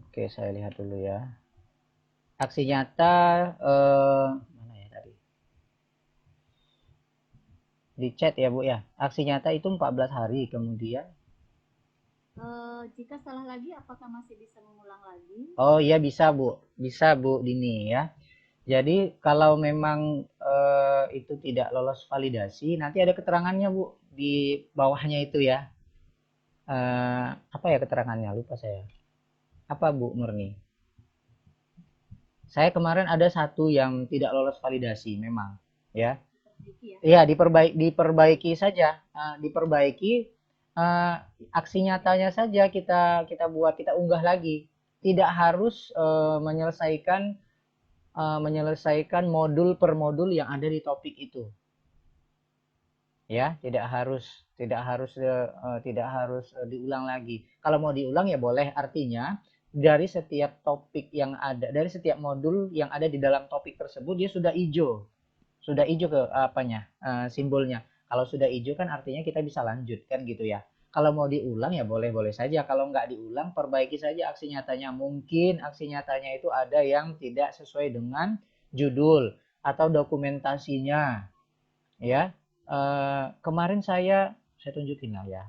Oke, saya lihat dulu ya. Aksi nyata mana ya tadi? Di chat ya, Bu ya. Aksi nyata itu 14 hari, kemudian Jika salah lagi, apakah masih bisa mengulang lagi? oh iya bisa, Bu. Bisa, Bu Dini ya. Jadi kalau memang itu tidak lolos validasi, nanti ada keterangannya, Bu, di bawahnya itu ya. Apa ya keterangannya? Lupa saya. Apa, Bu Murni? Saya kemarin ada satu yang tidak lolos validasi memang, ya. Iya, diperbaiki saja, diperbaiki, aksi nyatanya saja kita buat, kita unggah lagi. Tidak harus menyelesaikan modul per modul yang ada di topik itu. Ya, tidak harus diulang lagi. Kalau mau diulang ya boleh, artinya dari setiap topik yang ada, dari setiap modul yang ada di dalam topik tersebut dia sudah hijau ke apanya, simbolnya. Kalau sudah hijau kan artinya kita bisa lanjut kan gitu ya. Kalau mau diulang ya boleh-boleh saja. Kalau nggak diulang, perbaiki saja aksi nyatanya. Mungkin aksi nyatanya itu ada yang tidak sesuai dengan judul atau dokumentasinya, ya. Kemarin saya tunjukin lah ya.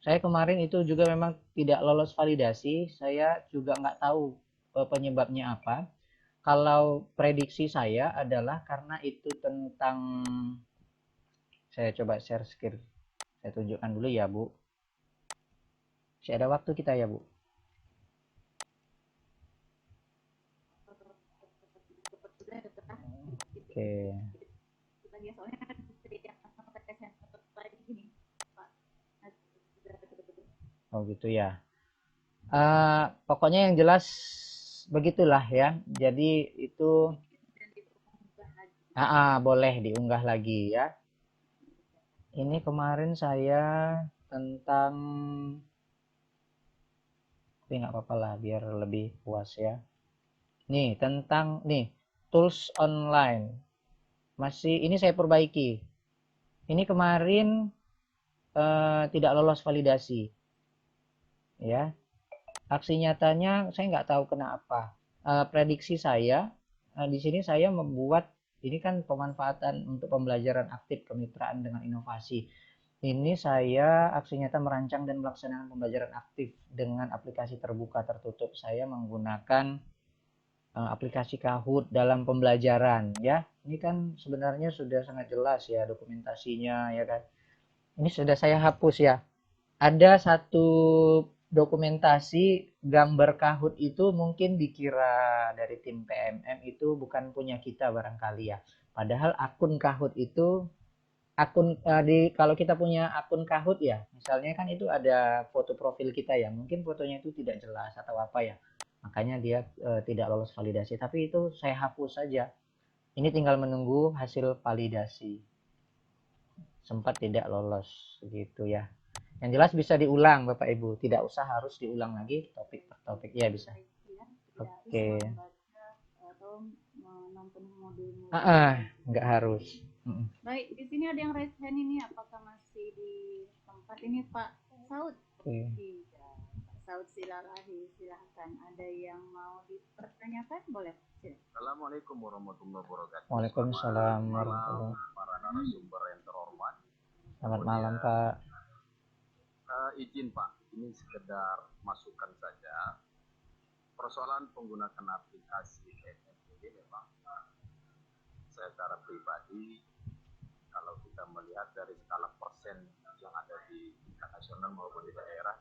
Saya kemarin itu juga memang tidak lolos validasi. Saya juga nggak tahu penyebabnya apa. Kalau prediksi saya adalah karena itu tentang, saya coba share screen. Saya tunjukkan dulu ya, Bu. Masih ada waktu kita ya, Bu. Oke. Oh gitu ya. Pokoknya yang jelas begitulah ya. Jadi itu boleh diunggah lagi ya. Ini kemarin saya tentang, tapi nggak apa-apa lah biar lebih puas ya. Nih tentang tools online. Masih ini saya perbaiki. Ini kemarin tidak lolos validasi. Ya. Aksi nyatanya saya nggak tahu kenapa. Prediksi saya di sini saya membuat ini kan pemanfaatan untuk pembelajaran aktif kemitraan dengan inovasi. Ini saya aksi nyata merancang dan melaksanakan pembelajaran aktif dengan aplikasi terbuka tertutup. Saya menggunakan aplikasi Kahoot dalam pembelajaran ya. Ini kan sebenarnya sudah sangat jelas ya dokumentasinya ya kan. Ini sudah saya hapus ya. Ada satu dokumentasi gambar Kahoot itu mungkin dikira dari tim PMM itu bukan punya kita barangkali ya. Padahal akun Kahoot itu kalau kita punya akun Kahoot ya, misalnya kan itu ada foto profil kita ya, mungkin fotonya itu tidak jelas atau apa ya, makanya dia tidak lolos validasi. Tapi itu saya hapus saja. Ini tinggal menunggu hasil validasi. Sempat tidak lolos gitu ya. Yang jelas bisa diulang Bapak Ibu, tidak usah harus diulang lagi topik per topik ya bisa. Oke. Nggak harus. Baik, di sini ada yang raise hand ini, apakah masih di tempat ini Pak Saud? Tidak. Pak Saud silahkan. Ada yang mau dipertanyakan? Boleh. Assalamualaikum warahmatullahi wabarakatuh. Waalaikumsalam warahmatullahi wabarakatuh. Para narasumber yang terhormat. Selamat malam Pak. Izin Pak, ini sekedar masukan saja. Persoalan penggunaan aplikasi PMM ini memang secara pribadi, kalau kita melihat dari skala persen yang ada di tingkat nasional maupun di daerah,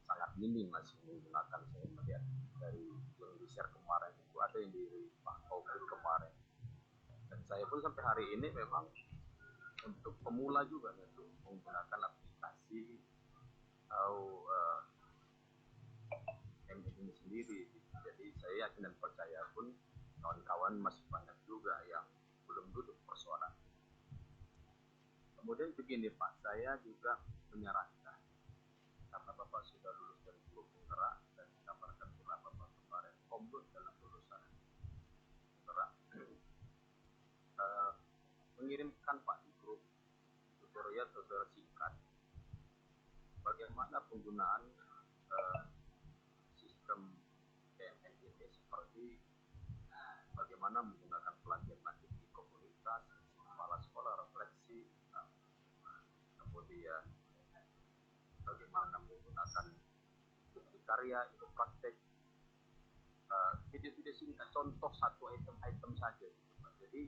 sangat minim masih menggunakan. Saya melihat dari yang di-share kemarin itu ada yang di Pak Taufik kemarin, dan saya pun sampai hari ini memang untuk pemula juga untuk menggunakan aplikasi atau ini sendiri. Jadi saya yakin dan percaya pun kawan-kawan masih banyak juga yang belum duduk persoalan. Kemudian begini Pak, saya juga menyarankan, karena Bapak sudah lulus dari guru penggerak dan dikabarkan pula Bapak kemarin komplot dalam lulusan penggerak, mengirimkan Pak di grup tutorial singkat bagaimana penggunaan sistem PMN ini, seperti bagaimana menggunakan pelatihan-pelatihan di komunitas, kepala sekolah refleksi, kemudian bagaimana menggunakan bukti karya itu praktek, video-video singkat contoh satu item-item saja gitu, Pak. Jadi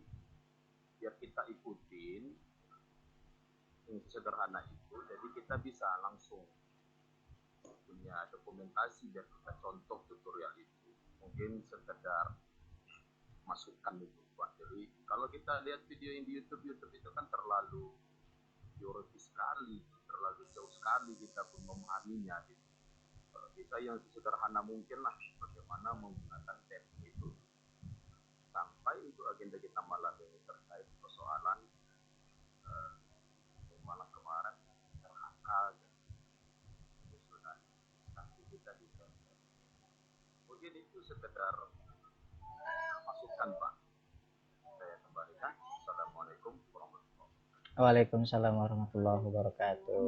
biar kita ikutin yang sederhana itu, jadi kita bisa langsung punya dokumentasi biar kita contoh tutorial itu, mungkin sekedar masukan itu Pak. Jadi kalau kita lihat video yang di YouTube itu kan terlalu teoritis sekali, terlalu jauh sekali kita pun memahaminya gitu. Kalau kita yang sederhana mungkin lah bagaimana menggunakan teknik itu, sampai itu agenda kita malam ini terkait persoalan malam kemarin RHK dan nanti kita di mungkin itu sekedar masukan Pak. Saya kembalikan. Assalamualaikum warahmatullahi wabarakatuh. Waalaikumsalam warahmatullahi wabarakatuh.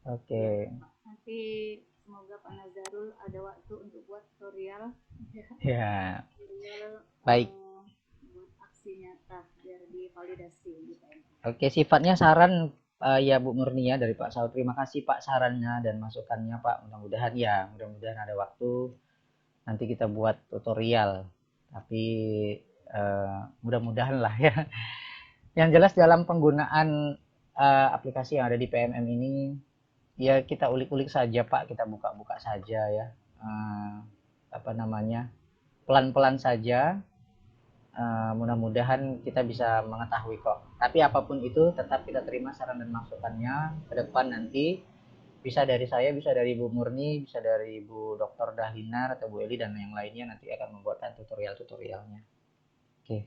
Oke. Nanti semoga Pak Nazarul ada waktu untuk buat tutorial. Ya. Tutorial, Baik. buat aksi nyata biar divalidasi gitu. Oke, sifatnya saran ya Bu Murnia dari Pak Saud. Terima kasih Pak sarannya dan masukannya Pak. Mudah-mudahan ada waktu nanti kita buat tutorial. Tapi mudah-mudahan lah ya. Yang jelas dalam penggunaan aplikasi yang ada di PMM ini, ya kita ulik-ulik saja Pak, kita buka-buka saja ya. Pelan-pelan saja. Mudah-mudahan kita bisa mengetahui kok. Tapi apapun itu tetap kita terima saran dan masukannya ke depan nanti. Bisa dari saya, bisa dari Bu Murni, bisa dari Bu Dr. Dahlinar atau Bu Eli dan yang lainnya nanti akan membuatkan tutorial-tutorialnya. Oke.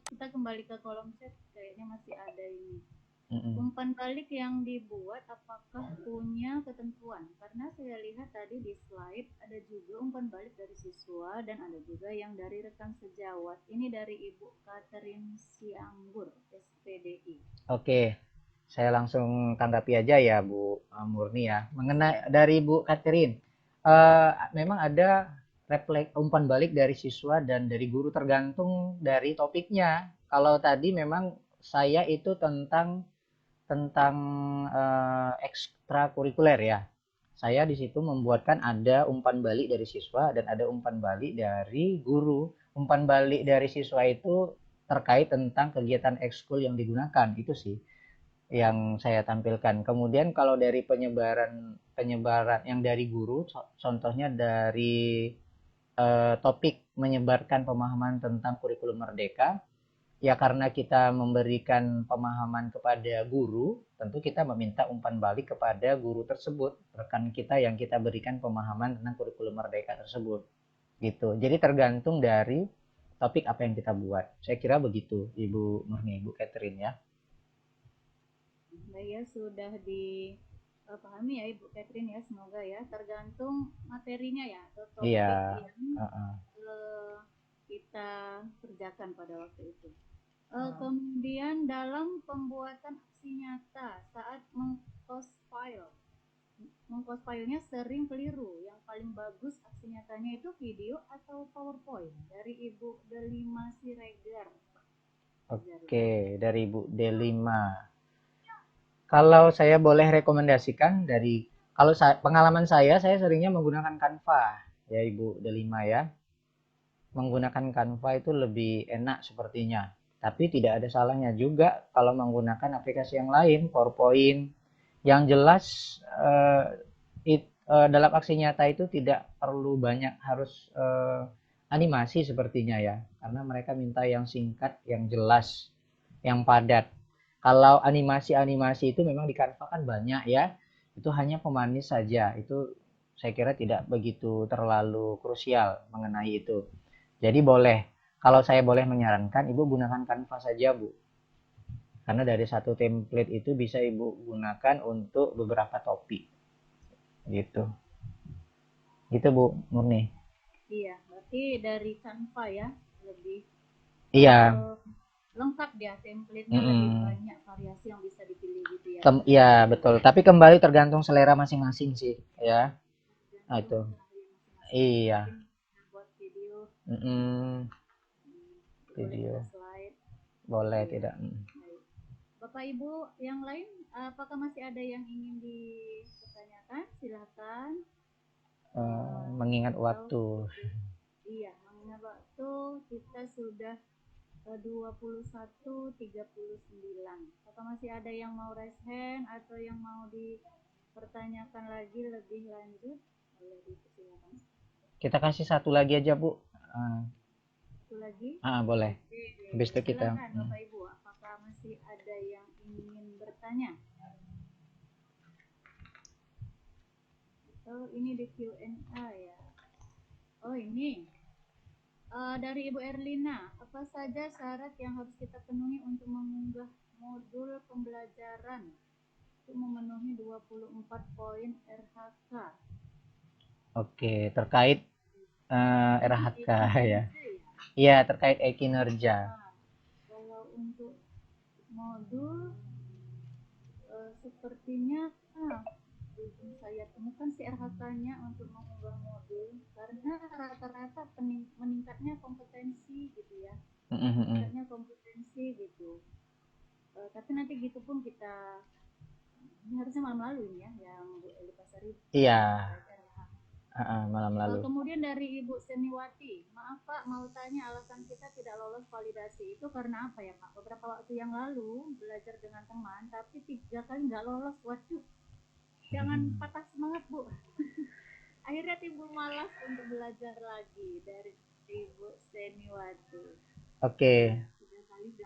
Kita kembali ke kolom chat, kayaknya masih ada ini. Umpan balik yang dibuat apakah punya ketentuan? Karena saya lihat tadi di slide ada juga umpan balik dari siswa dan ada juga yang dari rekan sejawat. Ini dari Ibu Catherine Sianggur, SPDI. Oke, saya langsung tanggapi aja ya Bu Murni ya. Mengenai dari Bu Catherine, memang ada umpan balik dari siswa dan dari guru tergantung dari topiknya. Kalau tadi memang saya itu tentang ekstrakurikuler ya. Saya di situ membuatkan ada umpan balik dari siswa dan ada umpan balik dari guru. Umpan balik dari siswa itu terkait tentang kegiatan ekskul yang digunakan, itu sih yang saya tampilkan. Kemudian kalau dari penyebaran yang dari guru, contohnya dari topik menyebarkan pemahaman tentang kurikulum merdeka. Ya karena kita memberikan pemahaman kepada guru, tentu kita meminta umpan balik kepada guru tersebut, rekan kita yang kita berikan pemahaman tentang kurikulum merdeka tersebut. Gitu. Jadi tergantung dari topik apa yang kita buat. Saya kira begitu, Ibu Murni, Ibu Catherine ya. Baik ya, sudah dipahami ya Ibu Catherine ya, semoga ya. Tergantung materinya ya, atau topik yang kita kerjakan pada waktu itu. Kemudian dalam pembuatan aksi nyata saat meng-post filenya sering keliru. Yang paling bagus aksi nyatanya itu video atau PowerPoint dari Ibu Delima Siregar. Oke, dari Ibu Delima. Kalau saya boleh rekomendasikan pengalaman saya seringnya menggunakan Canva ya Ibu Delima ya. Menggunakan Canva itu lebih enak sepertinya. Tapi tidak ada salahnya juga kalau menggunakan aplikasi yang lain, PowerPoint. Yang jelas dalam aksi nyata itu tidak perlu banyak harus animasi sepertinya ya. Karena mereka minta yang singkat, yang jelas, yang padat. Kalau animasi-animasi itu memang di Canva kan banyak ya. Itu hanya pemanis saja. Itu saya kira tidak begitu terlalu krusial mengenai itu. Jadi boleh, kalau saya boleh menyarankan, Ibu gunakan Canva saja, Bu. Karena dari satu template itu bisa Ibu gunakan untuk beberapa topik. Gitu. Gitu, Bu Murni. Iya, berarti dari Canva ya, lebih Iya. lengkap dia, template-nya lebih banyak variasi yang bisa dipilih gitu ya. Iya, betul. Tapi kembali tergantung selera masing-masing sih, ya. Nah, itu. Iya. Buat video, Video. slide. Boleh tidak? Bapak Ibu yang lain, apakah masih ada yang ingin dipertanyakan? Silakan. Mengingat waktu. Iya, mengingat waktu kita sudah 21:39. Apakah masih ada yang mau raise hand atau yang mau dipertanyakan lagi lebih lanjut? Boleh dipersilakan. Kita kasih satu lagi aja, Bu. Satu lagi? Boleh. Habis itu kita. Silakan Bapak Ibu, apakah masih ada yang ingin bertanya? Oh, ini di Q&A ya. Oh, ini. Dari Ibu Erlina, apa saja syarat yang harus kita penuhi untuk mengunggah modul pembelajaran untuk memenuhi 24 poin RHK? Oke, terkait RHK ya. Iya, terkait kinerja. Kalau untuk modul sepertinya belum saya temukan si RHK-nya untuk mengunggah modul, karena rata-rata meningkatnya kompetensi gitu ya. Meningkatnya kompetensi gitu. Tapi nanti gitu pun kita, ini harusnya malam lalu ini ya, yang Bu Eli Pasari. Iya. Malam lalu. Kemudian dari Ibu Seniwati, maaf Pak, mau tanya alasan kita tidak lolos validasi itu karena apa ya Pak? Beberapa waktu yang lalu belajar dengan teman, tapi 3 kali nggak lolos. Waduh, jangan patah semangat Bu. Akhirnya timbul malas untuk belajar lagi. Dari Ibu Seniwati. Oke. 3 kali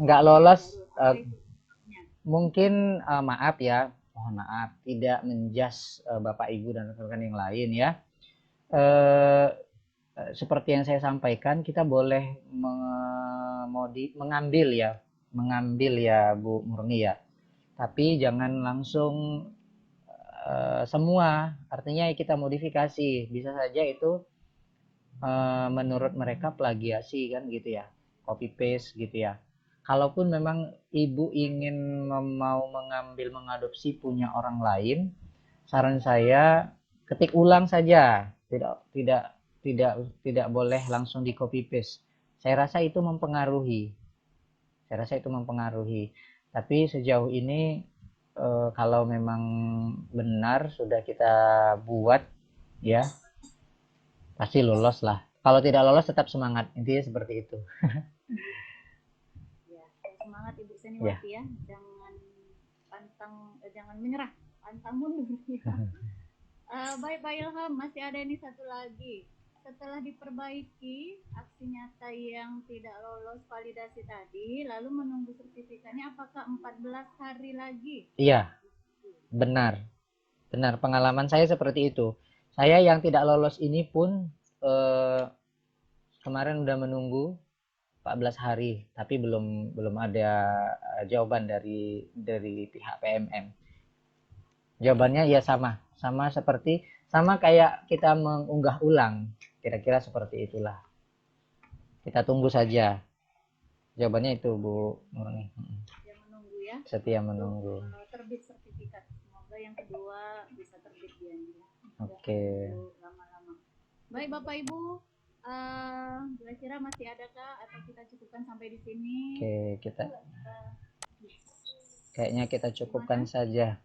nggak lolos. Mungkin maaf ya, mohon maaf tidak menjas Bapak Ibu dan rekan-rekan yang lain ya. Seperti yang saya sampaikan, kita boleh mengambil ya Bu Murni ya, tapi jangan langsung semua, artinya kita modifikasi, bisa saja itu menurut mereka plagiasi kan gitu ya, copy paste gitu ya. Kalaupun memang Ibu ingin mau mengadopsi punya orang lain, saran saya ketik ulang saja, tidak boleh langsung di copy paste. Saya rasa itu mempengaruhi. Tapi sejauh ini kalau memang benar sudah kita buat ya, pasti lolos lah. Kalau tidak lolos tetap semangat, intinya seperti itu. Ya, semangat Ibu Seniwati ya, jangan menyerah, pantang mundur ya. Baik Pak Ilham, masih ada ini satu lagi. Setelah diperbaiki aksi nyata yang tidak lolos validasi tadi, lalu menunggu sertifikatnya apakah 14 hari lagi? Iya, benar. Pengalaman saya seperti itu. Saya yang tidak lolos ini pun kemarin udah menunggu 14 hari, tapi belum ada jawaban dari pihak PMM. Jawabannya ya sama kayak kita mengunggah ulang, kira-kira seperti itulah. Kita tunggu saja jawabannya itu Bu Murni. Setia menunggu ya. Setia menunggu. Terbit sertifikat, semoga yang kedua bisa terbit dia. Oke. Lama-lama. Baik Bapak Ibu, kira-kira masih adakah atau kita cukupkan sampai di sini? Oke, kayaknya kita cukupkan saja.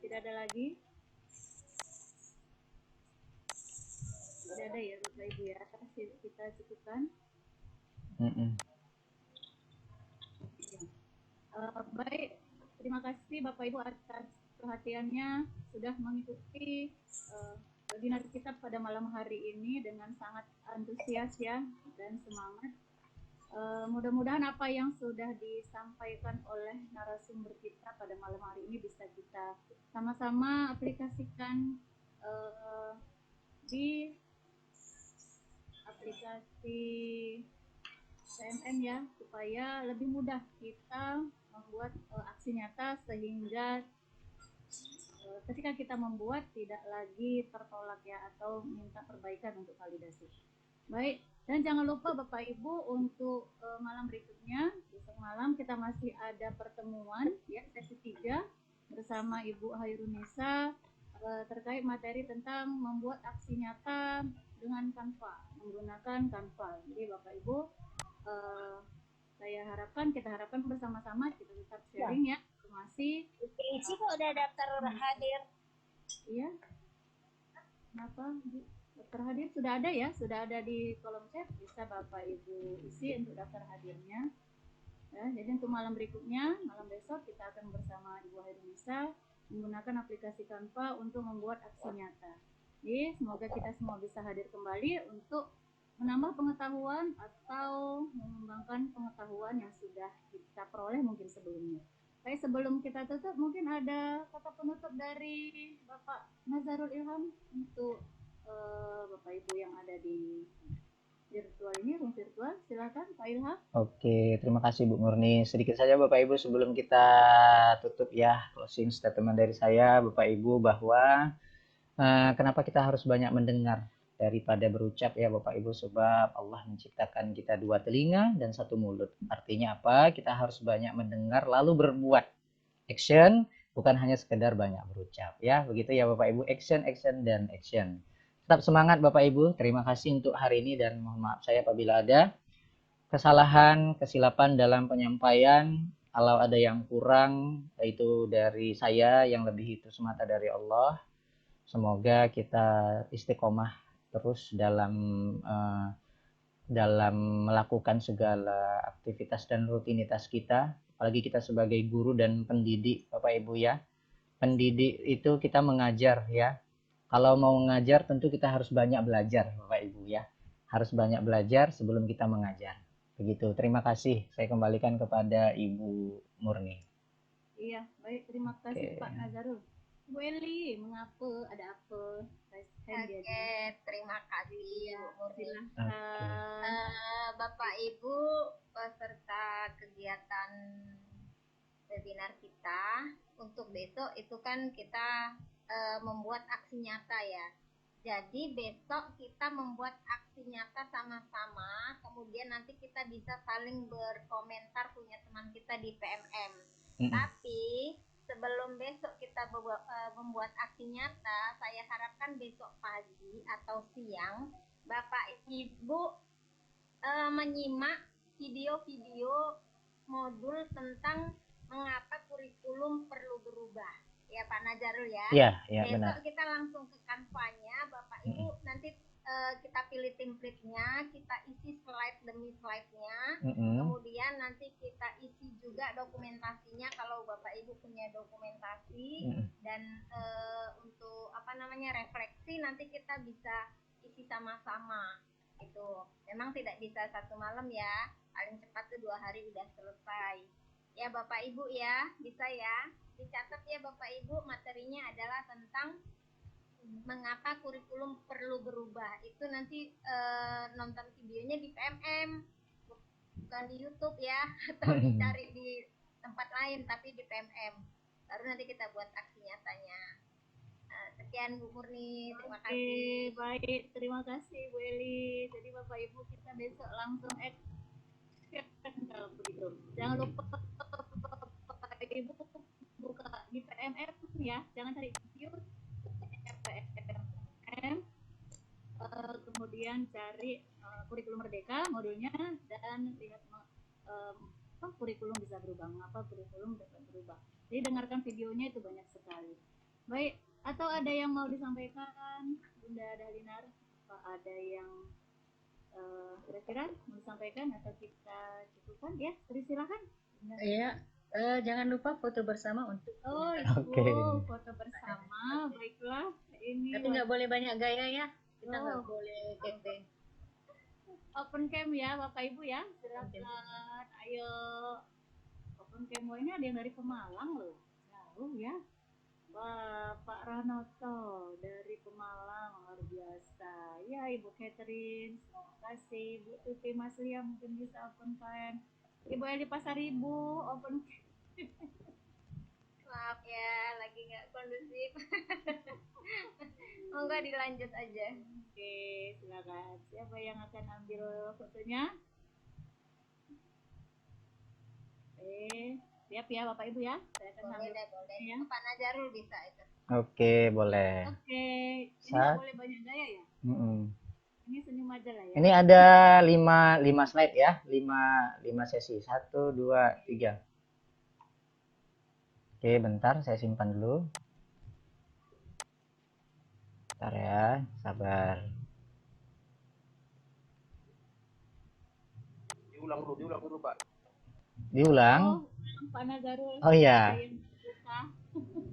Tidak ada lagi? Tidak ada ya Bapak Ibu ya, kita cukupkan. Baik, terima kasih Bapak Ibu atas perhatiannya sudah mengikuti webinar kita pada malam hari ini dengan sangat antusias ya dan semangat. Mudah-mudahan apa yang sudah disampaikan oleh narasumber kita pada malam hari ini bisa kita sama-sama aplikasikan di aplikasi PMM ya, supaya lebih mudah kita membuat aksi nyata sehingga ketika kita membuat tidak lagi tertolak ya, atau minta perbaikan untuk validasi. Baik, dan jangan lupa Bapak Ibu untuk malam berikutnya, besok malam kita masih ada pertemuan ya, sesi 3 bersama Ibu Hairunisa terkait materi tentang membuat aksi nyata dengan Canva, menggunakan Canva. Jadi Bapak Ibu, kita harapkan bersama-sama kita tetap sharing ya informasi. Ici kok udah daftar hadir? Iya. Kenapa? Daftar hadir sudah ada ya, sudah ada di kolom chat, bisa Bapak Ibu isi untuk daftar hadirnya. Ya, jadi untuk malam berikutnya, malam besok kita akan bersama Ibu Hairunisa menggunakan aplikasi Canva untuk membuat aksi nyata. Jadi semoga kita semua bisa hadir kembali untuk menambah pengetahuan atau mengembangkan pengetahuan yang sudah kita peroleh mungkin sebelumnya. Baik, sebelum kita tutup, mungkin ada kata penutup dari Bapak Nazarul Ilham untuk Bapak Ibu yang ada di virtual ini, room virtual. Silakan Pak Ilham. Oke, terima kasih Bu Murni. Sedikit saja Bapak Ibu sebelum kita tutup ya, closing statement dari saya Bapak Ibu bahwa kenapa kita harus banyak mendengar daripada berucap ya Bapak Ibu, sebab Allah menciptakan kita 2 telinga dan 1 mulut. Artinya apa? Kita harus banyak mendengar lalu berbuat. Action, bukan hanya sekedar banyak berucap ya. Begitu ya Bapak Ibu, action, action, dan action. Tetap semangat Bapak Ibu. Terima kasih untuk hari ini dan mohon maaf saya apabila ada kesalahan, kesilapan dalam penyampaian. Kalau ada yang kurang, yaitu dari saya, yang lebih itu semata dari Allah. Semoga kita istiqomah terus dalam melakukan segala aktivitas dan rutinitas kita. Apalagi kita sebagai guru dan pendidik Bapak Ibu ya. Pendidik itu kita mengajar ya. Kalau mau mengajar tentu kita harus banyak belajar Bapak Ibu ya. Harus banyak belajar sebelum kita mengajar. Begitu. Terima kasih. Saya kembalikan kepada Ibu Murni. Iya, baik. Terima kasih Pak Nazarul. Bu Eli, mengapa? Ada apa? Oke, terima kasih Bu Murni. Bapak Ibu peserta kegiatan webinar kita untuk besok itu kan kita membuat aksi nyata ya. Jadi besok kita membuat aksi nyata sama-sama, kemudian nanti kita bisa saling berkomentar punya teman kita di PMM. Tapi sebelum besok kita membuat aksi nyata, saya harapkan besok pagi atau siang Bapak Ibu menyimak video-video modul tentang mengapa kurikulum perlu berubah. Ya Pak Nazarul ya. Iya, besok benar. kita langsung ke Canva-nya, Bapak Ibu nanti kita pilih template-nya, kita isi slide demi slide-nya. Kemudian nanti kita isi juga dokumentasinya kalau Bapak Ibu punya dokumentasi. Dan untuk refleksi nanti kita bisa isi sama-sama. Itu memang tidak bisa 1 malam ya, paling cepat tuh 2 hari udah selesai. Ya Bapak Ibu ya, bisa ya. Dicatat ya Bapak Ibu, materinya adalah tentang mengapa kurikulum perlu berubah. Itu nanti nonton videonya di PMM, bukan di YouTube ya, atau dicari di tempat lain, tapi di PMM. Baru nanti kita buat aksi nyatanya. Sekian Bu Murni, terima kasih. Baik, terima kasih Bu Eli. Jadi Bapak Ibu kita besok langsung action kalau begitu. Jangan lupa Bapak Ibu buka di PMM ya, jangan cari video PMM, kemudian cari kurikulum merdeka modulnya dan lihat kurikulum bisa berubah, mengapa kurikulum dapat berubah. Jadi dengarkan videonya, itu banyak sekali. Baik, atau ada yang mau disampaikan Bunda Dahlinar? Apa ada yang kira-kira mau disampaikan atau kita cukupkan ya? Silakan. Iya, jangan lupa foto bersama untuk foto bersama. Baiklah, ini tapi nggak boleh banyak gaya ya, kita nggak boleh gede. open cam ya Bapak Ibu ya. Silakan. Ayo. Open cam ini ada yang dari Pemalang loh. Jauh ya. Wah, Pak Ranoto dari Pemalang luar biasa. Ya, Ibu Catherine, terima kasih. Bu Tuti Mas Lia mungkin bisa open cam. Ibu Eli Pasaribu open cam. Maaf ya, lagi nggak kondusif. Monggo dilanjut aja. Oke, silakan. Siapa yang akan ambil fotonya? Siap ya Bapak Ibu ya. Saya akan Boleh ambil deh, boleh. ya. Pak Najarul bisa itu. Oke, boleh. Oke, ini nggak boleh banyak gaya ya. Ini senyum aja lah ya. Ini ada 5 slide ya, 5 sesi. 1, 2, 3. Oke, bentar saya simpan dulu. Bentar ya, sabar. Diulang dulu Pak. Diulang. Oh, Pak Nagarul. Oh iya. Ada yang buka.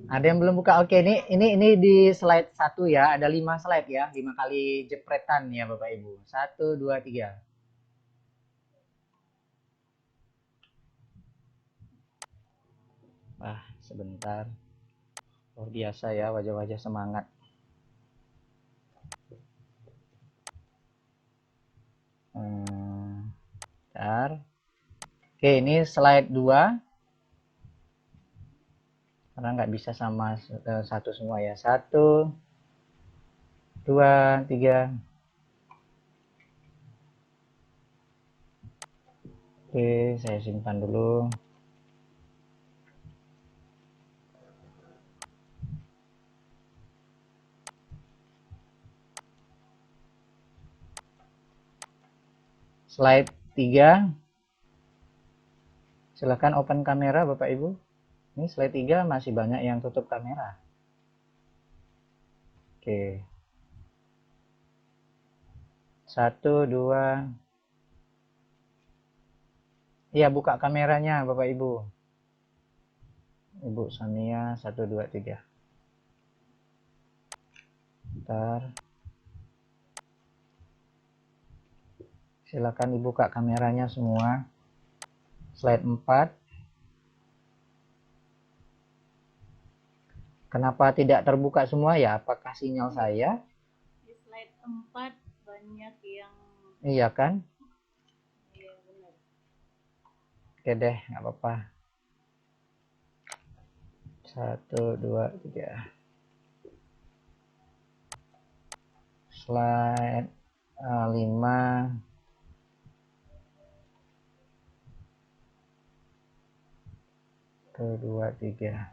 Ada yang belum buka. Oke, ini di slide 1 ya. Ada 5 slide ya. 5 kali jepretan ya Bapak Ibu. 1, 2, 3. Wah, sebentar. Luar biasa ya wajah-wajah semangat. Bentar. Oke, ini slide 2. Karena nggak bisa sama satu semua ya. 1, 2, 3. Oke, saya simpan dulu. Slide 3. Silakan open kamera Bapak Ibu. Ini slide 3 masih banyak yang tutup kamera. Oke. 1, 2. Iya, buka kameranya Bapak Ibu. Ibu Samia, 1, 2, 3. Bentar. Silakan dibuka kameranya semua. Slide 4. Kenapa tidak terbuka semua ya? Apakah sinyal saya? Di slide 4 banyak yang Iya kan? iya benar. Oke deh, nggak apa-apa. 1, 2, 3. Slide 5. 1, 2, 3.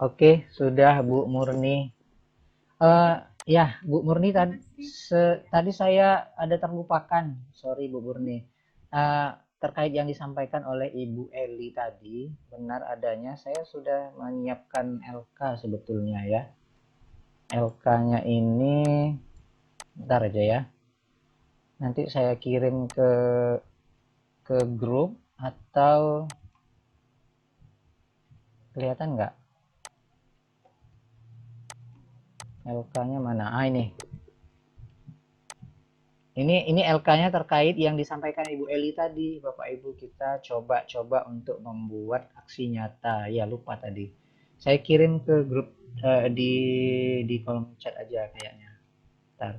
Oke, sudah Bu Murni. Ya, Bu Murni tadi saya ada terlupakan. Sorry Bu Murni. Terkait yang disampaikan oleh Ibu Eli tadi, benar adanya saya sudah menyiapkan LK sebetulnya ya. LK-nya ini bentar aja ya. Nanti saya kirim ke grup atau kelihatan nggak? LK-nya mana? Ini LK-nya terkait yang disampaikan Ibu Eli tadi. Bapak Ibu, kita coba untuk membuat aksi nyata. Ya, lupa tadi. Saya kirim ke grup di kolom chat aja kayaknya. Bentar.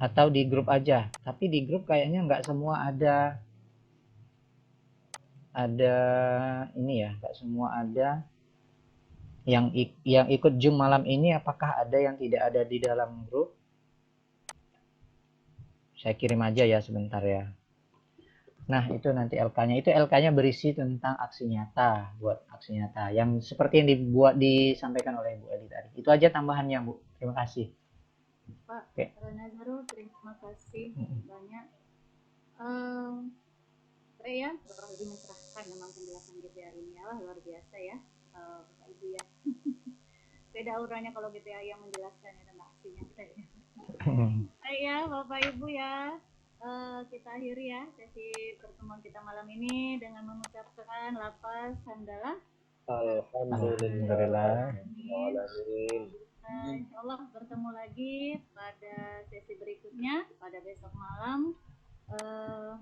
Atau di grup aja. Tapi di grup kayaknya nggak semua ada ini ya, nggak semua ada yang ikut Zoom malam ini. Apakah ada yang tidak ada di dalam grup? Saya kirim aja ya sebentar ya. Nah, itu nanti LK-nya. Itu LK-nya berisi tentang aksi nyata, buat aksi nyata. Yang seperti yang disampaikan oleh Bu Eli tadi. Itu aja tambahannya, Bu. Terima kasih. Pak Nazarul, terima kasih banyak. Saya lebih mencerahkan memang penjelasan GPA ini. Luar biasa ya, Bapak Ibu ya. Beda auranya kalau GPA yang menjelaskannya tentang aksi nyata ya. Ya, Bapak Ibu ya. Kita akhiri ya sesi pertemuan kita malam ini dengan mengucapkan lafaz hamdalah. Alhamdulillah. Insya Allah bertemu lagi pada sesi berikutnya pada besok malam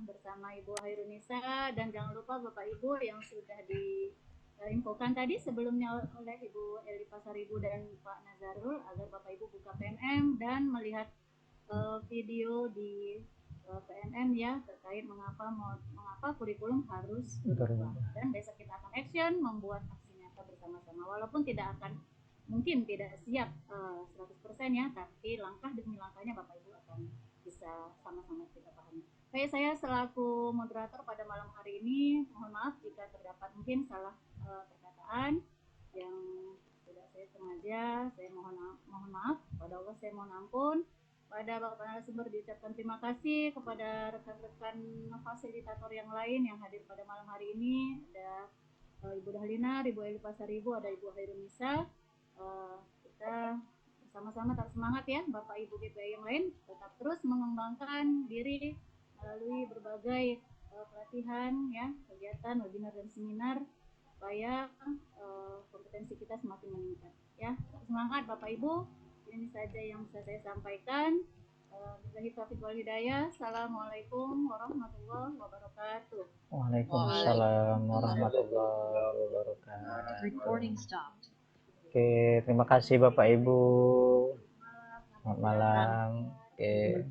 bersama Ibu Hairunisa, dan jangan lupa Bapak Ibu yang sudah diinfokan tadi sebelumnya oleh Ibu Eli Pasaribu dan Pak Nazarul agar Bapak Ibu buka PMM dan melihat video di PMM ya terkait mengapa kurikulum harus berubah, dan besok kita akan action membuat aksi nyata bersama-sama walaupun mungkin tidak siap 100% ya, tapi langkah demi langkahnya Bapak Ibu akan bisa sama-sama kita pahami. Baik, saya selaku moderator pada malam hari ini mohon maaf jika terdapat mungkin salah perkataan yang tidak saya sengaja. Saya mohon maaf, pada Allah saya mohon ampun. Pada Bapak narasumber diucapkan terima kasih, kepada rekan-rekan fasilitator yang lain yang hadir pada malam hari ini, ada Ibu Dahlina, Ibu Eli Pasaribu, ada Ibu Hairunisa. Kita bersama-sama tetap semangat ya Bapak Ibu GPI yang lain, tetap terus mengembangkan diri melalui berbagai pelatihan ya, kegiatan, webinar dan seminar supaya kompetensi kita semakin meningkat ya. Semangat Bapak Ibu. Ini saja yang bisa saya sampaikan. Billahi taufiq wal hidayah. Assalamualaikum warahmatullahi wabarakatuh. Waalaikumsalam warahmatullahi wabarakatuh. Recording stopped. Oke, terima kasih Bapak Ibu. Selamat malam. Oke.